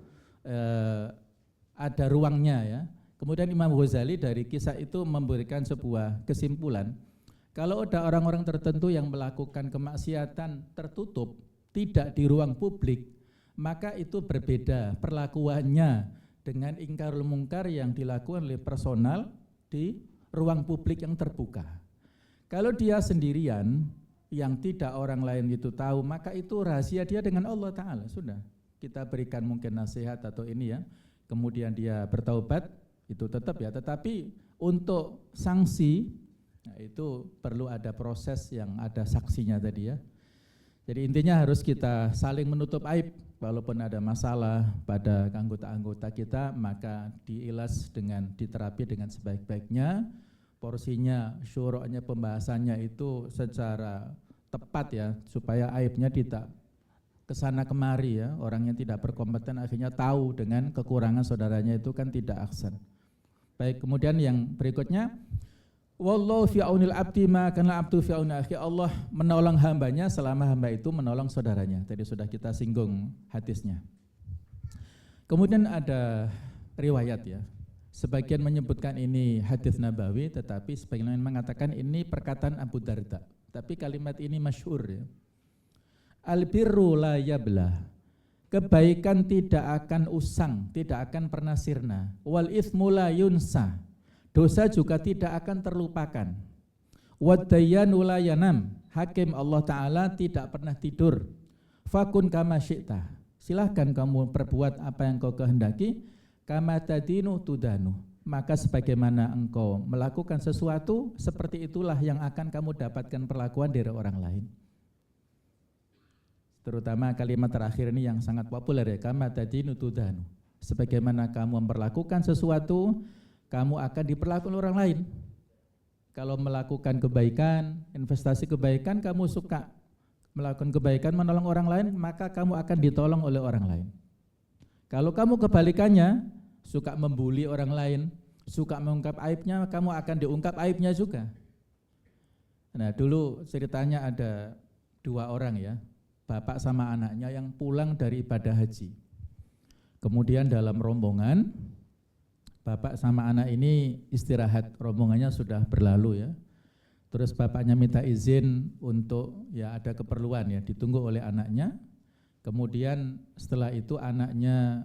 A: ada ruangnya ya. Kemudian Imam Ghazali dari kisah itu memberikan sebuah kesimpulan, kalau ada orang-orang tertentu yang melakukan kemaksiatan tertutup, tidak di ruang publik, maka itu berbeda perlakuannya dengan ingkarul mungkar yang dilakukan oleh personal di ruang publik yang terbuka. Kalau dia sendirian yang tidak orang lain itu tahu, maka itu rahasia dia dengan Allah Ta'ala. Sudah, kita berikan mungkin nasihat atau ini ya, kemudian dia bertaubat, itu tetap ya. Tetapi untuk sanksi, nah itu perlu ada proses yang ada saksinya tadi ya. Jadi intinya harus kita saling menutup aib. Walaupun ada masalah pada anggota-anggota kita, maka diilas dengan diterapi dengan sebaik-baiknya. Porsinya, syuruknya, pembahasannya itu secara tepat ya, supaya aibnya tidak kesana kemari ya. Orang yang tidak berkompeten akhirnya tahu dengan kekurangan saudaranya itu kan tidak ahsan. Baik, kemudian yang berikutnya, wallahu fi aunil abdi ma kana abdu fi auni akhi. Allah menolong hambanya selama hamba itu menolong saudaranya. Tadi sudah kita singgung hadisnya. Kemudian ada riwayat ya. Sebagian menyebutkan ini hadis nabawi, tetapi sebagian lain mengatakan ini perkataan Abu Darda. Tapi kalimat ini masyhur ya. Albirru la yabla. Kebaikan tidak akan usang, tidak akan pernah sirna. Wal itsmu la yunsa. Dosa juga tidak akan terlupakan. Wad-dayyanu la yanam. Hakim Allah Ta'ala tidak pernah tidur. Fakun kama syi'ta. Silahkan kamu perbuat apa yang kau kehendaki. Kama tadinu tudanu. Maka sebagaimana engkau melakukan sesuatu, seperti itulah yang akan kamu dapatkan perlakuan dari orang lain. Terutama kalimat terakhir ini yang sangat populer ya, kama tadinu tudanu. Sebagaimana kamu memperlakukan sesuatu, kamu akan diperlakukan orang lain. Kalau melakukan kebaikan, investasi kebaikan, kamu suka melakukan kebaikan, menolong orang lain, maka kamu akan ditolong oleh orang lain. Kalau kamu kebalikannya, suka membuli orang lain, suka mengungkap aibnya, kamu akan diungkap aibnya juga. Nah, dulu ceritanya ada 2 orang ya, bapak sama anaknya yang pulang dari ibadah haji. Kemudian dalam rombongan, bapak sama anak ini istirahat, rombongannya sudah berlalu ya. Terus bapaknya minta izin untuk ya ada keperluan ya, ditunggu oleh anaknya. Kemudian setelah itu anaknya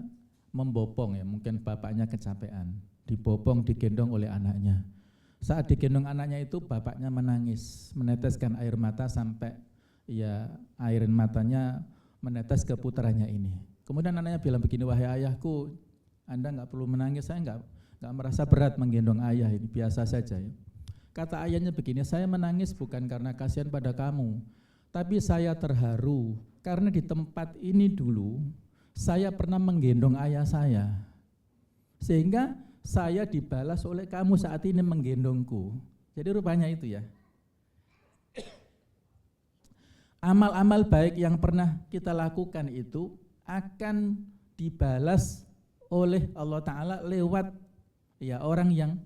A: membopong ya, mungkin bapaknya kecapean, dibopong, digendong oleh anaknya. Saat digendong anaknya itu bapaknya menangis, meneteskan air mata sampai ya air matanya menetes ke putranya ini. Kemudian anaknya bilang begini, wahai ayahku, Anda nggak perlu menangis, saya nggak merasa berat menggendong ayah, ini biasa saja ya. Kata ayahnya begini, saya menangis bukan karena kasihan pada kamu, tapi saya terharu karena di tempat ini dulu saya pernah menggendong ayah saya, sehingga saya dibalas oleh kamu saat ini menggendongku. Jadi rupanya itu ya, amal-amal baik yang pernah kita lakukan itu akan dibalas oleh Allah Ta'ala lewat ya orang yang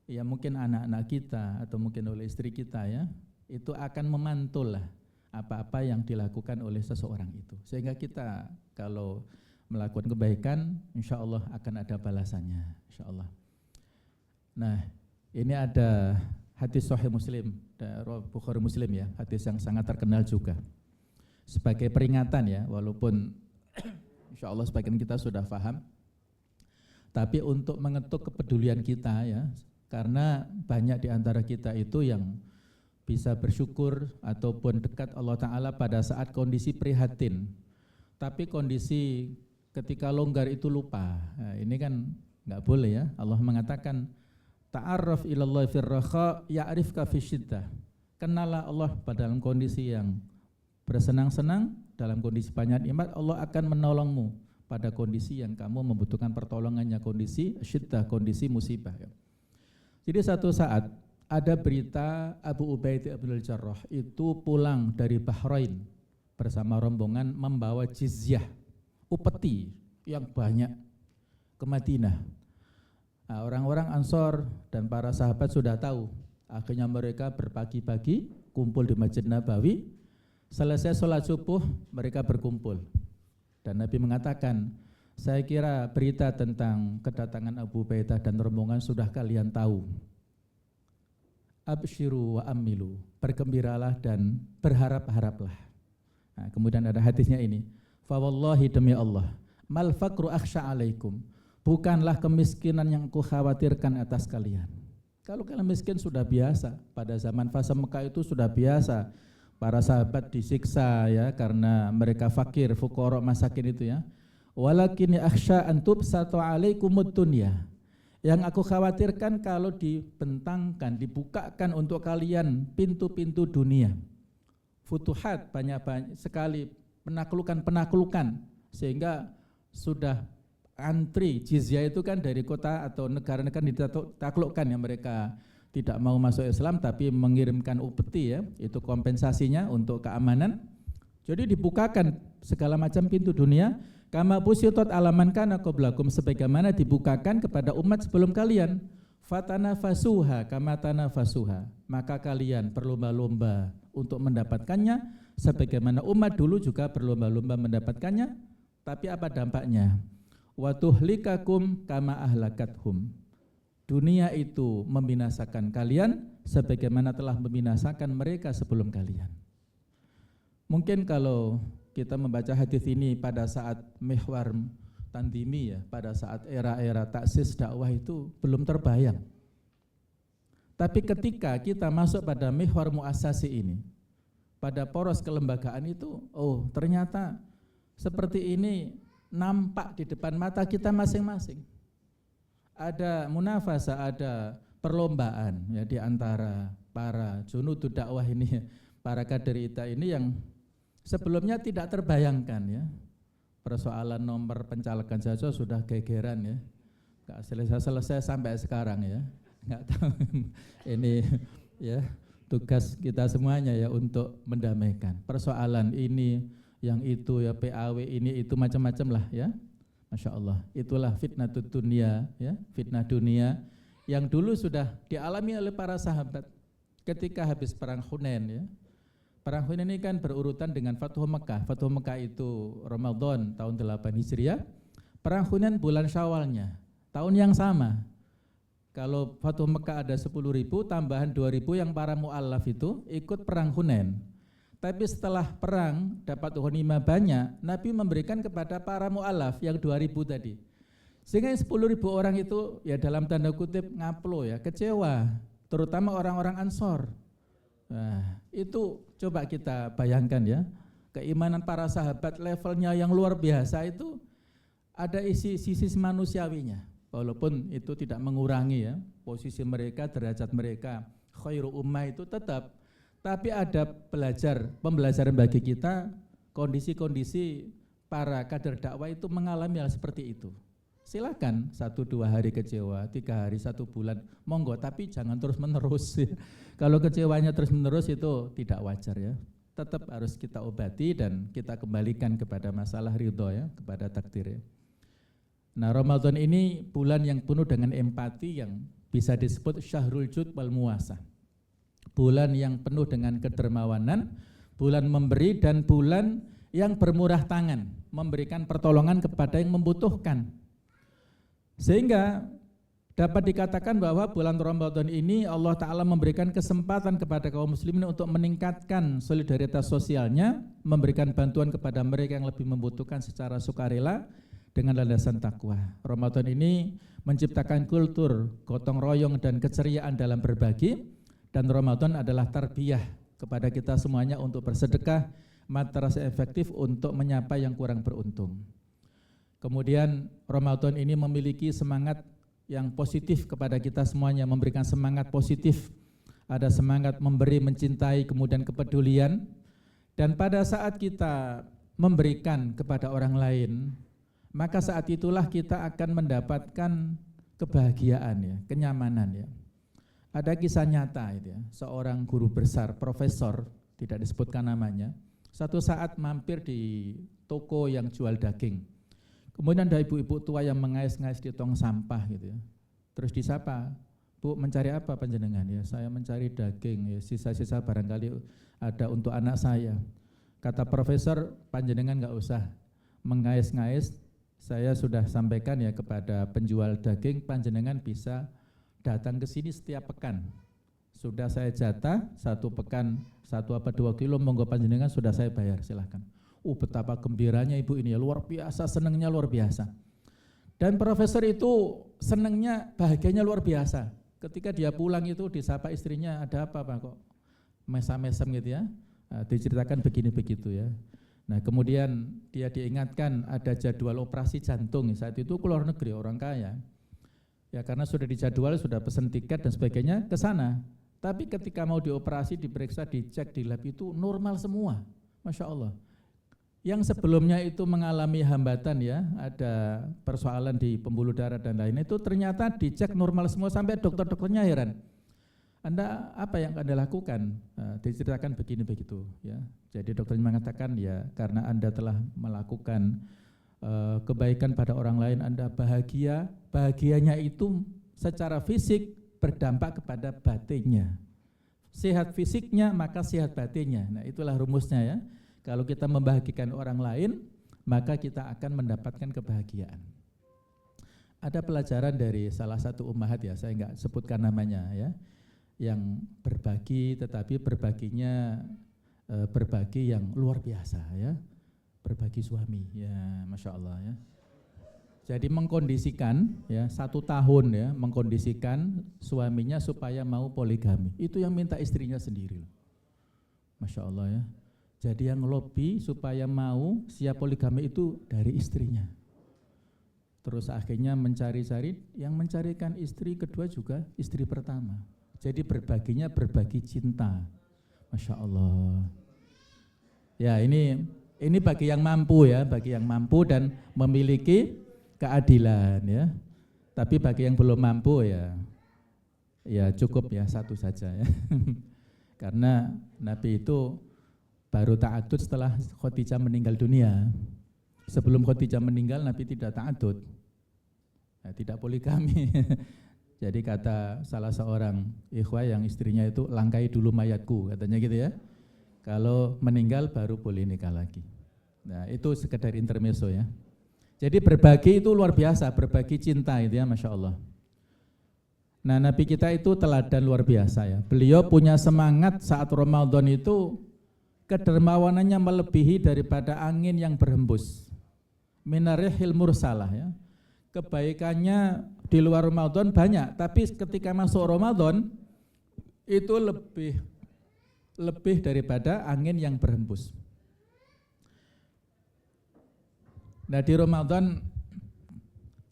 A: ya mungkin anak-anak kita atau mungkin oleh istri kita ya, itu akan memantul lah apa-apa yang dilakukan oleh seseorang itu. Sehingga kita kalau melakukan kebaikan, insya Allah akan ada balasannya, insya Allah. Nah, ini ada hadis Sahih Muslim, Bukhari Muslim ya, hadis yang sangat terkenal juga. Sebagai peringatan ya, walaupun insya Allah sebagian kita sudah paham, tapi untuk mengetuk kepedulian kita ya, karena banyak di antara kita itu yang bisa bersyukur ataupun dekat Allah Ta'ala pada saat kondisi prihatin, tapi kondisi ketika longgar itu lupa. Nah, ini kan nggak boleh ya. Allah mengatakan ta'arraf ilallahi firraha ya'rifka fisyiddah. Kenalah Allah pada dalam kondisi yang bersenang-senang, dalam kondisi banyak nikmat, Allah akan menolongmu pada kondisi yang kamu membutuhkan pertolongannya, kondisi syiddah, kondisi musibah ya. Jadi satu saat ada berita Abu Ubaidah bin Al-Jarrah itu pulang dari Bahrain bersama rombongan membawa jizyah, upeti yang banyak ke Madinah. Nah, orang-orang Ansor dan para sahabat sudah tahu. Akhirnya mereka berpagi-pagi kumpul di Masjid Nabawi. Selesai sholat subuh mereka berkumpul. Dan Nabi mengatakan, saya kira berita tentang kedatangan Abu Ubaidah dan rombongan sudah kalian tahu. Abshiru wa amilu, bergembiralah dan berharap-haraplah. Nah, kemudian ada hadisnya ini, fa wallahi demi Allah, mal faqru akhsha alaikum, bukanlah kemiskinan yang aku khawatirkan atas kalian. Kalau kalian miskin sudah biasa, pada zaman fase Mekah itu sudah biasa, para sahabat disiksa ya karena mereka fakir, fuqara, masakin itu ya. Walakin akhsha an tubsatu alaikumud dunya. Yang aku khawatirkan kalau dibentangkan, dibukakan untuk kalian pintu-pintu dunia. Futuhat banyak sekali, penaklukan sehingga sudah antri. Jizyah itu kan dari kota atau negara-negara ditaklukkan yang mereka tidak mau masuk Islam tapi mengirimkan upeti ya, itu kompensasinya untuk keamanan. Jadi dibukakan segala macam pintu dunia. Kama busyutat alaman kana qablakum, sebagaimana dibukakan kepada umat sebelum kalian. Fatanafasuha kama tanafasuha, maka kalian berlomba-lomba untuk mendapatkannya sebagaimana umat dulu juga berlomba-lomba mendapatkannya. Tapi apa dampaknya? Wa tuhlikakum kama ahlakathum, dunia itu membinasakan kalian sebagaimana telah membinasakan mereka sebelum kalian. Mungkin kalau kita membaca hadis ini pada saat mihwar tandimi ya, pada saat era-era taksis dakwah itu belum terbayang. Tapi ketika kita masuk pada mihwar muassasi ini, pada poros kelembagaan itu, oh ternyata seperti ini nampak di depan mata kita masing-masing. Ada munafasa, ada perlombaan ya di antara para junudud dakwah ini, para kader kita ini yang sebelumnya tidak terbayangkan ya. Persoalan nomor pencalekan saja sudah gegeran ya. Enggak selesai sampai sekarang ya. Enggak tahu ini ya tugas kita semuanya ya untuk mendamaikan. Persoalan ini yang itu ya, PAW ini itu macam-macam lah ya. Masya Allah, itulah fitnah dunia ya, fitnah dunia yang dulu sudah dialami oleh para sahabat ketika habis perang Hunain ya. Perang Hunain ini kan berurutan dengan Fathu Mekah. Fathu Mekah itu Ramadan tahun 8 Hijriah. Perang Hunain bulan Syawalnya, tahun yang sama. Kalau Fathu Mekah ada 10.000, tambahan 2.000 yang para mu'allaf itu ikut perang Hunain. Tapi setelah perang dapat ghanimah banyak, Nabi memberikan kepada para mu'allaf yang 2.000 tadi. Sehingga 10.000 orang itu ya dalam tanda kutip ngaplo ya, kecewa, terutama orang-orang Ansor. Nah, itu coba kita bayangkan ya, keimanan para sahabat levelnya yang luar biasa itu ada sisi manusiawinya. Walaupun itu tidak mengurangi ya, posisi mereka, derajat mereka, khairu ummah itu tetap. Tapi ada pembelajaran bagi kita, kondisi-kondisi para kader dakwah itu mengalami hal seperti itu. Silakan 1-2 hari kecewa, 3 hari 1 bulan, monggo, tapi jangan terus menerus. Kalau kecewanya terus menerus itu tidak wajar ya. Tetap harus kita obati dan kita kembalikan kepada masalah ridho ya, kepada takdir ya. Nah, Ramadan ini bulan yang penuh dengan empati yang bisa disebut syahrul jud wal muwasah. Bulan yang penuh dengan kedermawanan, bulan memberi dan bulan yang bermurah tangan, memberikan pertolongan kepada yang membutuhkan. Sehingga dapat dikatakan bahwa bulan Ramadan ini Allah Ta'ala memberikan kesempatan kepada kaum muslimin untuk meningkatkan solidaritas sosialnya, memberikan bantuan kepada mereka yang lebih membutuhkan secara sukarela dengan landasan takwa. Ramadan ini menciptakan kultur gotong royong dan keceriaan dalam berbagi. Dan Ramadan adalah tarbiyah kepada kita semuanya untuk bersedekah, madrasah efektif untuk menyapa yang kurang beruntung. Kemudian Ramadan ini memiliki semangat yang positif kepada kita semuanya, memberikan semangat positif. Ada semangat memberi, mencintai, kemudian kepedulian. Dan pada saat kita memberikan kepada orang lain, maka saat itulah kita akan mendapatkan kebahagiaan ya, kenyamanan ya. Ada kisah nyata itu ya, seorang guru besar, profesor, tidak disebutkan namanya, satu saat mampir di toko yang jual daging. Kemudian ada ibu-ibu tua yang mengais-ngais di tong sampah gitu ya. Terus disapa, "Bu, mencari apa panjenengan?" "Ya, saya mencari daging, ya, sisa-sisa barangkali ada untuk anak saya." Kata profesor, "Panjenengan enggak usah mengais-ngais, saya sudah sampaikan ya kepada penjual daging, panjenengan bisa datang ke sini setiap pekan. Sudah saya jatah 1 pekan 1 apa 2 kilo, monggo panjenengan sudah saya bayar, silahkan." Betapa gembiranya ibu ini ya, luar biasa, senangnya luar biasa. Dan profesor itu senangnya, bahagianya luar biasa. Ketika dia pulang itu disapa istrinya, "Ada apa Pak kok mesam-mesem gitu ya?" Nah, diceritakan begini begitu ya. Nah, kemudian dia diingatkan ada jadwal operasi jantung, saat itu keluar negeri, orang kaya. Ya karena sudah dijadwal, sudah pesan tiket dan sebagainya ke sana. Tapi ketika mau dioperasi, diperiksa, dicek di lab itu normal semua. Masya Allah. Yang sebelumnya itu mengalami hambatan ya, ada persoalan di pembuluh darah dan lain itu ternyata dicek normal semua sampai dokter-dokternya heran. Anda apa yang Anda lakukan? Diceritakan begini begitu ya. Jadi dokternya mengatakan ya karena Anda telah melakukan kebaikan pada orang lain, Anda bahagia, bahagianya itu secara fisik berdampak kepada batinnya. Sehat fisiknya maka sehat batinnya. Nah, itulah rumusnya ya. Kalau kita membahagiakan orang lain, maka kita akan mendapatkan kebahagiaan. Ada pelajaran dari salah satu ummahat ya, saya enggak sebutkan namanya ya, yang berbagi tetapi berbaginya berbagi yang luar biasa ya. berbagi suami. Ya, Masya Allah ya. Jadi mengkondisikan ya 1 tahun ya, mengkondisikan suaminya supaya mau poligami. Itu yang minta istrinya sendiri. Masya Allah ya. Jadi yang lobby supaya mau siap poligami itu dari istrinya. Terus akhirnya mencari-cari, yang mencarikan istri kedua juga istri pertama. Jadi berbaginya berbagi cinta. Masya Allah. Ya ini bagi yang mampu ya, bagi yang mampu dan memiliki keadilan ya. Tapi bagi yang belum mampu ya cukup ya 1 saja ya. Karena Nabi itu baru ta'adud setelah Khadijah meninggal dunia. Sebelum Khadijah meninggal Nabi tidak ta'adud. Ya, tidak poligami. Jadi kata salah seorang ikhwah yang istrinya itu langkai dulu mayatku katanya gitu ya. Kalau meninggal baru boleh nikah lagi. Nah, itu sekedar intermezzo ya. Jadi berbagi itu luar biasa, berbagi cinta itu ya, Masya Allah. Nah, Nabi kita itu teladan luar biasa ya. Beliau punya semangat saat Ramadan itu kedermawanannya melebihi daripada angin yang berhembus. Minarihil mursalah ya. Kebaikannya di luar Ramadan banyak, tapi ketika masuk Ramadan itu lebih daripada angin yang berhembus. Nah di Ramadan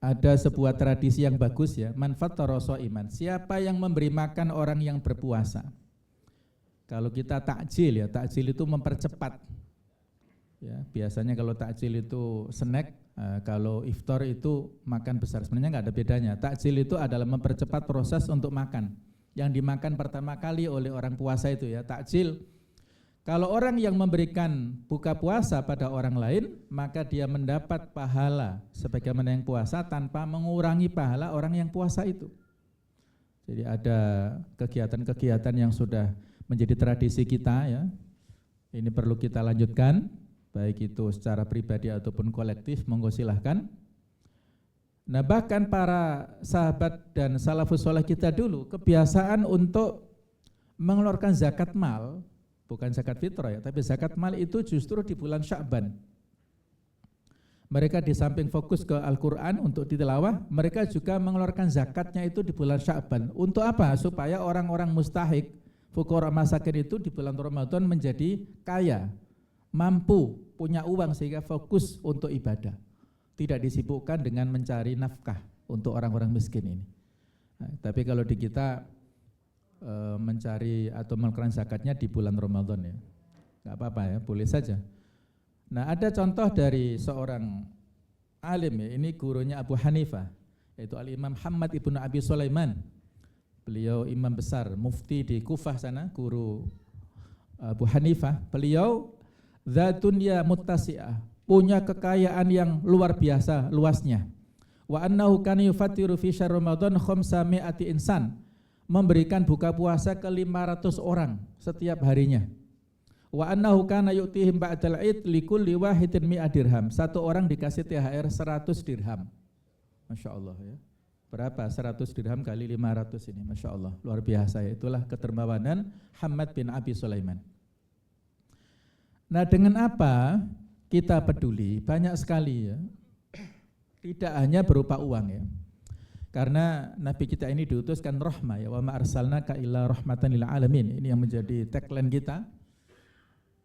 A: ada sebuah tradisi yang bagus ya, manfaat toroso iman. Siapa yang memberi makan orang yang berpuasa? Kalau kita takjil ya, takjil itu mempercepat. Ya, biasanya kalau takjil itu snack, kalau iftar itu makan besar. Sebenarnya nggak ada bedanya. Takjil itu adalah mempercepat proses untuk makan. Yang dimakan pertama kali oleh orang puasa itu ya, takjil. Kalau orang yang memberikan buka puasa pada orang lain, maka dia mendapat pahala sebagaimana yang puasa tanpa mengurangi pahala orang yang puasa itu. Jadi ada kegiatan-kegiatan yang sudah menjadi tradisi kita ya. Ini perlu kita lanjutkan, baik itu secara pribadi ataupun kolektif, monggo silahkan. Nah bahkan para sahabat dan salafus saleh kita dulu kebiasaan untuk mengeluarkan zakat mal, bukan zakat fitrah ya, tapi zakat mal itu justru di bulan Sya'ban. Mereka di samping fokus ke Al-Quran untuk ditilawah, mereka juga mengeluarkan zakatnya itu di bulan Sya'ban. Untuk apa? Supaya orang-orang mustahik, fuqara masakin itu di bulan Ramadan menjadi kaya, mampu, punya uang sehingga fokus untuk ibadah. Tidak disibukkan dengan mencari nafkah untuk orang-orang miskin ini. Nah, tapi kalau di kita mencari atau mengeluarkan zakatnya di bulan Ramadan ya, nggak apa-apa ya, boleh saja. Nah ada contoh dari seorang alim ya, ini gurunya Abu Hanifah, yaitu Al-Imam Muhammad ibnu Abi Sulaiman. Beliau imam besar, mufti di Kufah sana, guru Abu Hanifah. Beliau dzatunya muttasi'ah, punya kekayaan yang luar biasa luasnya. Wa annahu kana yufattiru fi syahr Ramadan 500 insan, memberikan buka puasa ke 500 orang setiap harinya. Wa annahu kana yu'tihim ba'dal id likulli wahidin 100 dirham. Satu orang dikasih THR 100 dirham. Masya Allah ya. Berapa? 100 dirham kali 500 ini. Masya Allah, luar biasa ya. Itulah ketermawanan Muhammad bin Abi Sulaiman. Nah dengan apa kita peduli? Banyak sekali ya. Tidak hanya berupa uang ya. Karena Nabi kita ini diutuskan rahmah ya, wa ma arsalnaka illa rahmatan lil alamin. Ini yang menjadi tagline kita.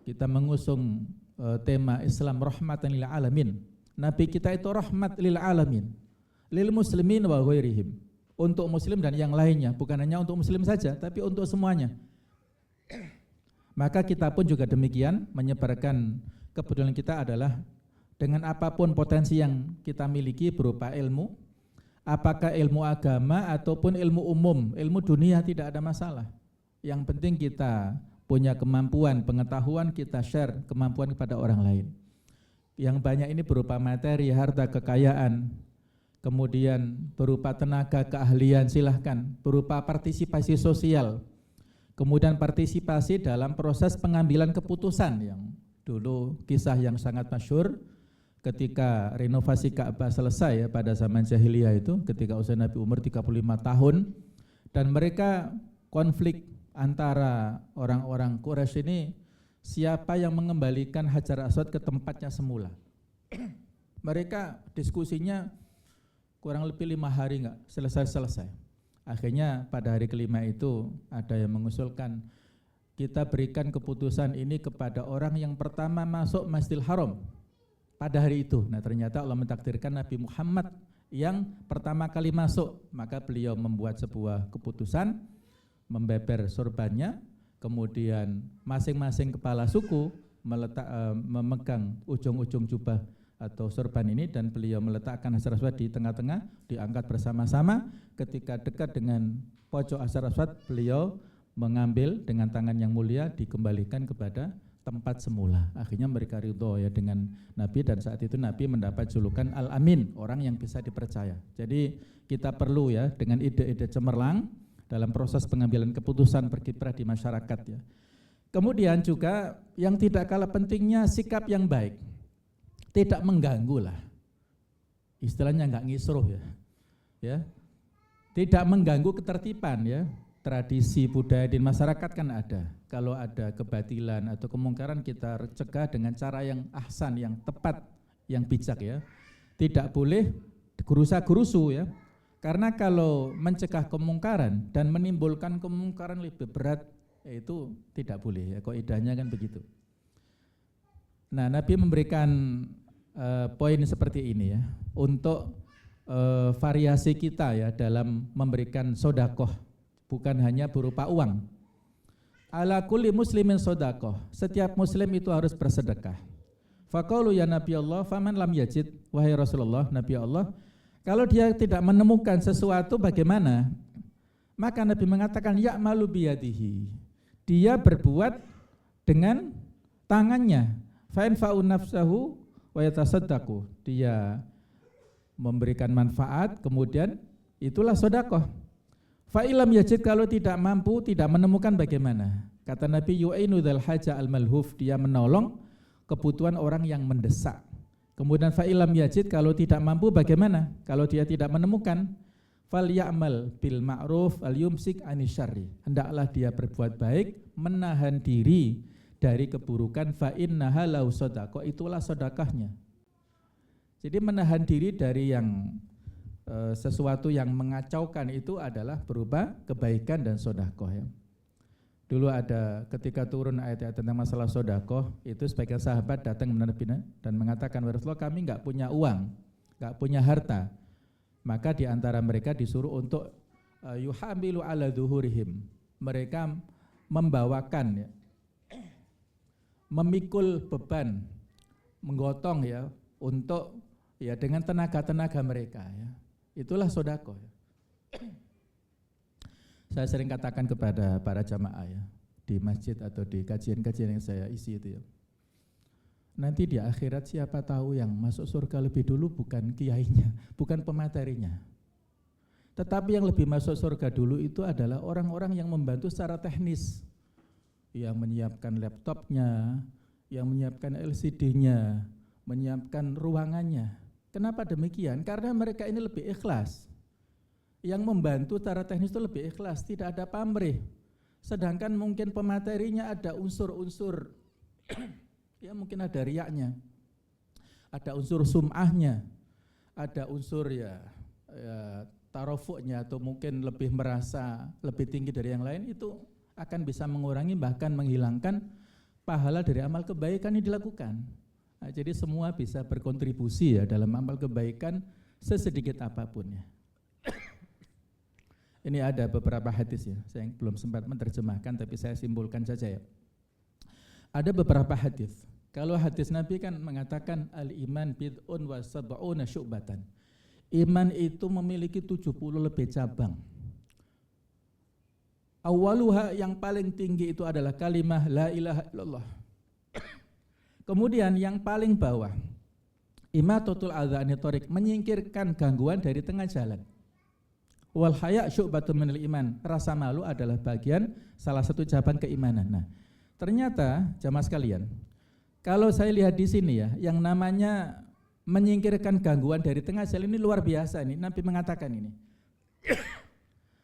A: Kita mengusung tema Islam rahmatan lil alamin. Nabi kita itu rahmat lil alamin, lil muslimin wa ghairihim. Untuk muslim dan yang lainnya, bukan hanya untuk muslim saja, tapi untuk semuanya. Maka kita pun juga demikian, menyebarkan kepedulian kita adalah dengan apapun potensi yang kita miliki berupa ilmu, apakah ilmu agama ataupun ilmu umum, ilmu dunia tidak ada masalah. Yang penting kita punya kemampuan, pengetahuan, kita share kemampuan kepada orang lain. Yang banyak ini berupa materi, harta, kekayaan, kemudian berupa tenaga, keahlian, silahkan, berupa partisipasi sosial, kemudian partisipasi dalam proses pengambilan keputusan yang dulu kisah yang sangat masyhur. Ketika renovasi Ka'bah selesai ya, pada zaman jahiliyah itu, ketika usia Nabi umur 35 tahun, dan mereka konflik antara orang-orang Quraisy ini siapa yang mengembalikan Hajar Aswad ke tempatnya semula. Mereka diskusinya kurang lebih 5 hari nggak selesai. Akhirnya pada hari kelima itu ada yang mengusulkan kita berikan keputusan ini kepada orang yang pertama masuk Masjidil Haram pada hari itu. Nah ternyata Allah mentakdirkan Nabi Muhammad yang pertama kali masuk, maka beliau membuat sebuah keputusan, membeber sorbannya, kemudian masing-masing kepala suku memegang ujung-ujung jubah atau sorban ini dan beliau meletakkan Hajar Aswad di tengah-tengah, diangkat bersama-sama. Ketika dekat dengan pojok Hajar Aswad, beliau mengambil dengan tangan yang mulia, dikembalikan kepada tempat semula. Akhirnya mereka ridho ya dengan Nabi, dan saat itu Nabi mendapat julukan Al-Amin, orang yang bisa dipercaya. Jadi kita perlu ya dengan ide-ide cemerlang dalam proses pengambilan keputusan berkiprah di masyarakat ya. Kemudian juga yang tidak kalah pentingnya sikap yang baik. Tidak mengganggu lah, istilahnya nggak ngisruh ya, tidak mengganggu ketertiban ya, tradisi budaya di masyarakat kan ada. Kalau ada kebatilan atau kemungkaran kita cegah dengan cara yang ahsan, yang tepat, yang bijak ya. Tidak boleh gerusa-gerusu ya, karena kalau mencegah kemungkaran dan menimbulkan kemungkaran lebih berat, itu tidak boleh ya, kaidahnya kan begitu. Nah, Nabi memberikan poin seperti ini ya untuk variasi kita ya dalam memberikan sodakoh, bukan hanya berupa uang. Ala kulli muslimin sodakoh, setiap muslim itu harus bersedekah. Faqalu ya Nabi Allah, faman lam yajid, wahai Rasulullah, Nabi Allah, kalau dia tidak menemukan sesuatu bagaimana? Maka Nabi mengatakan ya'malu biyadihi, dia berbuat dengan tangannya. Fa'infa'u nafsahu wa yatasaddaqu, dia memberikan manfaat, kemudian itulah sedekah. Fa'ilam yajid, kalau tidak mampu, tidak menemukan bagaimana? Kata Nabi yu'inu dzal haja al malhuf, dia menolong kebutuhan orang yang mendesak. Kemudian fa'ilam yajid, kalau tidak mampu bagaimana? Kalau dia tidak menemukan, fal ya'mal bil ma'ruf al yumsik anisyarri, hendaklah dia berbuat baik, menahan diri dari keburukan. Fa innaha lau sedekah, itulah sedekahnya. Jadi menahan diri dari yang sesuatu yang mengacaukan itu adalah berupa kebaikan dan sedekah ya. Dulu ada ketika turun ayat-ayat tentang masalah sedekah, itu sebagian sahabat datang kepada Nabi dan mengatakan, Rasulullah, kami enggak punya uang, enggak punya harta. Maka di antara mereka disuruh untuk yuhamilu ala dhuhurihim, mereka membawakan ya, memikul beban, menggotong ya, untuk ya dengan tenaga-tenaga mereka ya. Itulah sedekah ya. Saya sering katakan kepada para jamaah ya, di masjid atau di kajian-kajian yang saya isi itu ya. Nanti di akhirat siapa tahu yang masuk surga lebih dulu bukan kiainya, bukan pematerinya. Tetapi yang lebih masuk surga dulu itu adalah orang-orang yang membantu secara teknis, yang menyiapkan laptopnya, yang menyiapkan LCD-nya, menyiapkan ruangannya. Kenapa demikian? Karena mereka ini lebih ikhlas. Yang membantu secara teknis itu lebih ikhlas, tidak ada pamrih. Sedangkan mungkin pematerinya ada unsur-unsur, ya mungkin ada riyaknya, ada unsur sum'ahnya, ada unsur ya tarofuknya, atau mungkin lebih merasa lebih tinggi dari yang lain, itu akan bisa mengurangi bahkan menghilangkan pahala dari amal kebaikan yang dilakukan. Nah, jadi semua bisa berkontribusi ya dalam amal kebaikan sesedikit apapun ya. Ini ada beberapa hadis ya, saya belum sempat menerjemahkan tapi saya simpulkan saja ya. Ada beberapa hadis. Kalau hadis Nabi kan mengatakan al-iman bid'un wa sab'una syu'batan. Iman itu memiliki 70 lebih cabang. Awaluha, yang paling tinggi itu adalah kalimah la ilaha illallah. Kemudian yang paling bawah, imatatul adza anit thariq, menyingkirkan gangguan dari tengah jalan. Wal haya syu'batun minal iman, rasa malu adalah bagian salah satu cabang keimanan. Nah, ternyata jamaah sekalian, kalau saya lihat di sini ya, yang namanya menyingkirkan gangguan dari tengah jalan ini luar biasa ini. Nabi mengatakan ini.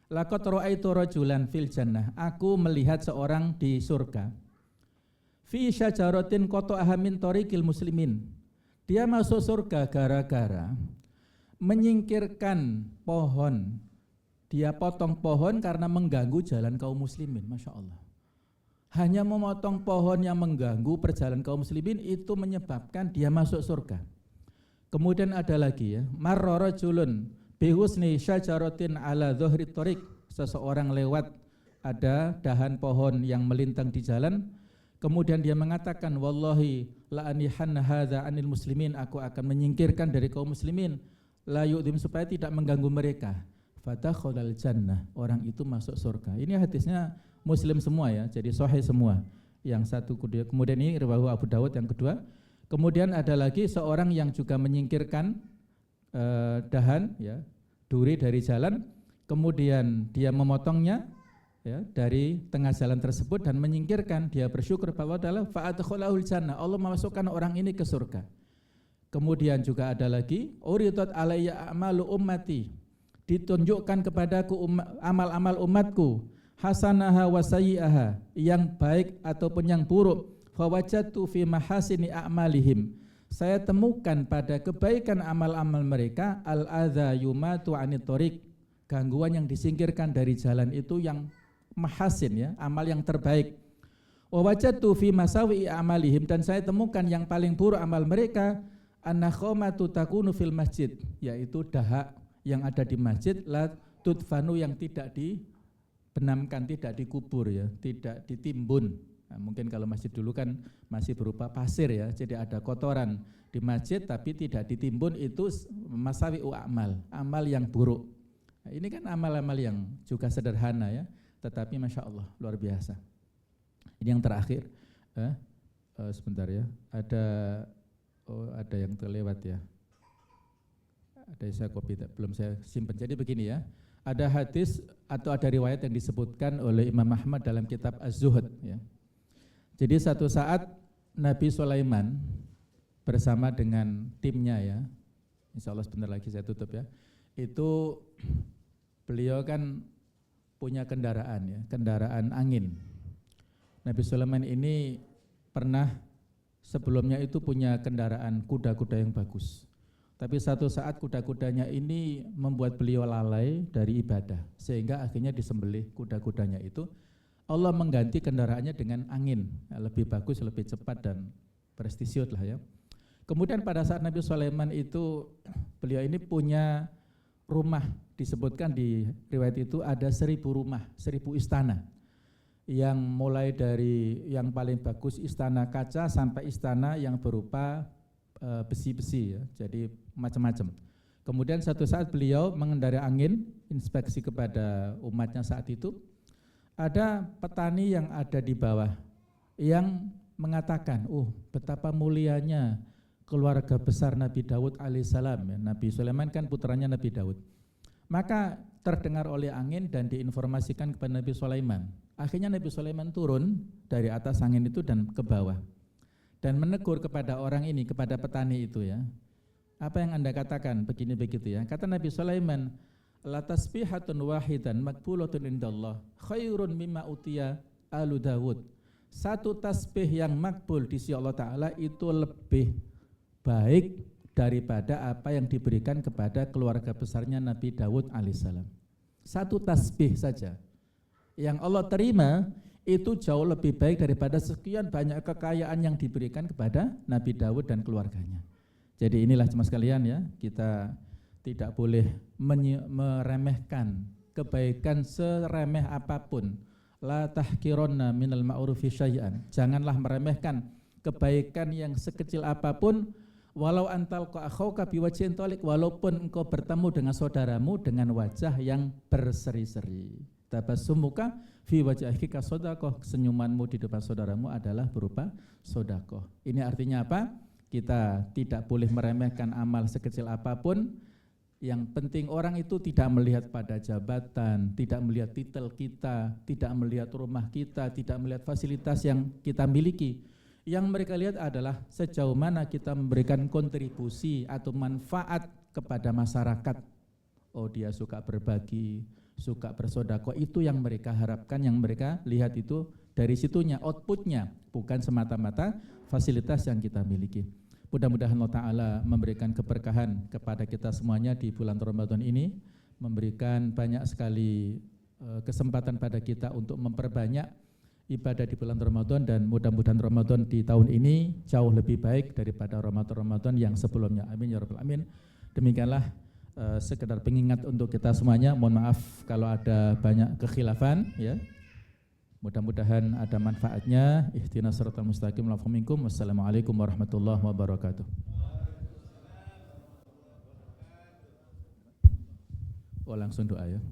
A: Laqad ra'aitu rajulan fil jannah, aku melihat seorang di surga. fi syajaratin qata'aha min tariqil muslimin. Dia masuk surga gara-gara menyingkirkan pohon. Dia potong pohon karena mengganggu jalan kaum muslimin. Masya Allah. Hanya memotong pohon yang mengganggu perjalanan kaum muslimin itu menyebabkan dia masuk surga. Kemudian ada lagi ya, marra rajulun bi husni syajaratin ala dhuhri thariq. Seseorang lewat ada dahan pohon yang melintang di jalan. Kemudian dia mengatakan, wallahi la anihanna hadza anil muslimin, aku akan menyingkirkan dari kaum muslimin, la yu'dim, supaya tidak mengganggu mereka. Fadakhalal jannah, orang itu masuk surga. Ini hadisnya Muslim semua ya, jadi sahih semua. Yang satu, kemudian ini riwayat Abu Dawud yang kedua. Kemudian ada lagi seorang yang juga menyingkirkan dahan ya, duri dari jalan, kemudian dia memotongnya ya, dari tengah jalan tersebut dan menyingkirkan. Dia bersyukur bahwa adalah fa'adkhalahul jannah, Allah memasukkan orang ini ke surga. Kemudian juga ada lagi uridat alayya a'malu ummati, ditunjukkan kepadaku amal-amal umatku, hasanaha wa sayyi'aha, yang baik ataupun yang buruk. Fawajadtu fi mahasini a'malihim, saya temukan pada kebaikan amal-amal mereka, al-adza yumatu anit thariq, gangguan yang disingkirkan dari jalan itu yang mahasin ya, amal yang terbaik. Wa wajadtu fi masawi a'malihim, dan saya temukan yang paling buruk amal mereka, an-nakhamatu takunu fil masjid, yaitu dahak yang ada di masjid, la tudfanu, yang tidak dibenamkan, tidak dikubur ya, tidak ditimbun. Nah, mungkin kalau masjid dulu kan masih berupa pasir ya, jadi ada kotoran di masjid tapi tidak ditimbun, itu masawi'u a'mal, amal yang buruk. Nah, ini kan amal-amal yang juga sederhana ya, tetapi Masya Allah luar biasa. Ini yang terakhir, sebentar ya, ada yang terlewat ya. Ada saya copy, belum saya simpan. Jadi begini ya, ada hadis atau ada riwayat yang disebutkan oleh Imam Ahmad dalam kitab Az-Zuhud ya. Jadi satu saat Nabi Sulaiman bersama dengan timnya ya, insya Allah sebentar lagi saya tutup ya, itu beliau kan punya kendaraan ya, kendaraan angin. Nabi Sulaiman ini pernah sebelumnya itu punya kendaraan kuda-kuda yang bagus. Tapi satu saat kuda-kudanya ini membuat beliau lalai dari ibadah, sehingga akhirnya disembelih kuda-kudanya itu. Allah mengganti kendaraannya dengan angin, lebih bagus, lebih cepat dan prestisius lah ya. Kemudian pada saat Nabi Sulaiman itu, beliau ini punya rumah, disebutkan di riwayat itu ada 1000 rumah, 1000 istana. Yang mulai dari yang paling bagus istana kaca sampai istana yang berupa besi-besi ya, jadi macam-macam. Kemudian satu saat beliau mengendarai angin, inspeksi kepada umatnya saat itu, ada petani yang ada di bawah yang mengatakan, betapa mulianya keluarga besar Nabi Daud alaihissalam ya. Nabi Sulaiman kan putranya Nabi Daud. Maka terdengar oleh angin dan diinformasikan kepada Nabi Sulaiman. Akhirnya Nabi Sulaiman turun dari atas angin itu dan ke bawah dan menegur kepada orang ini, kepada petani itu ya. Apa yang Anda katakan begini begitu ya. Kata Nabi Sulaiman, la tasbihatun wahidan makbulatun indallah khairun mimma utiya alu Dawud. Satu tasbih yang makbul di sisi Allah Ta'ala itu lebih baik daripada apa yang diberikan kepada keluarga besarnya Nabi Dawud alaihissalam. Satu tasbih saja yang Allah terima itu jauh lebih baik daripada sekian banyak kekayaan yang diberikan kepada Nabi Dawud dan keluarganya. Jadi inilah cuma sekalian ya, kita tidak boleh meremehkan kebaikan seremeh apapun. La tahkironna minal ma'rufi syai'an. Janganlah meremehkan kebaikan yang sekecil apapun, walau antal akhauka biwajhin thaliq, walaupun engkau bertemu dengan saudaramu dengan wajah yang berseri-seri. Tabassumuka fi wajhika shadaqah, senyumanmu di depan saudaramu adalah berupa sedekah. Ini artinya apa? Kita tidak boleh meremehkan amal sekecil apapun. Yang penting orang itu tidak melihat pada jabatan, tidak melihat titel kita, tidak melihat rumah kita, tidak melihat fasilitas yang kita miliki. Yang mereka lihat adalah sejauh mana kita memberikan kontribusi atau manfaat kepada masyarakat. Oh, dia suka berbagi, suka bersedekah, itu yang mereka harapkan, yang mereka lihat itu dari situnya, outputnya, bukan semata-mata fasilitas yang kita miliki. Mudah-mudahan Allah Ta'ala memberikan keberkahan kepada kita semuanya di bulan Ramadan ini, memberikan banyak sekali kesempatan pada kita untuk memperbanyak ibadah di bulan Ramadan, dan mudah-mudahan Ramadan di tahun ini jauh lebih baik daripada Ramadan yang sebelumnya. Amin ya rabbal alamin. Demikianlah sekedar pengingat untuk kita semuanya. Mohon maaf kalau ada banyak kekhilafan ya. Mudah-mudahan ada manfaatnya. Ihdinas siratal mustaqim. Wassalamualaikum warahmatullahi wabarakatuh. Oh, langsung doa ya.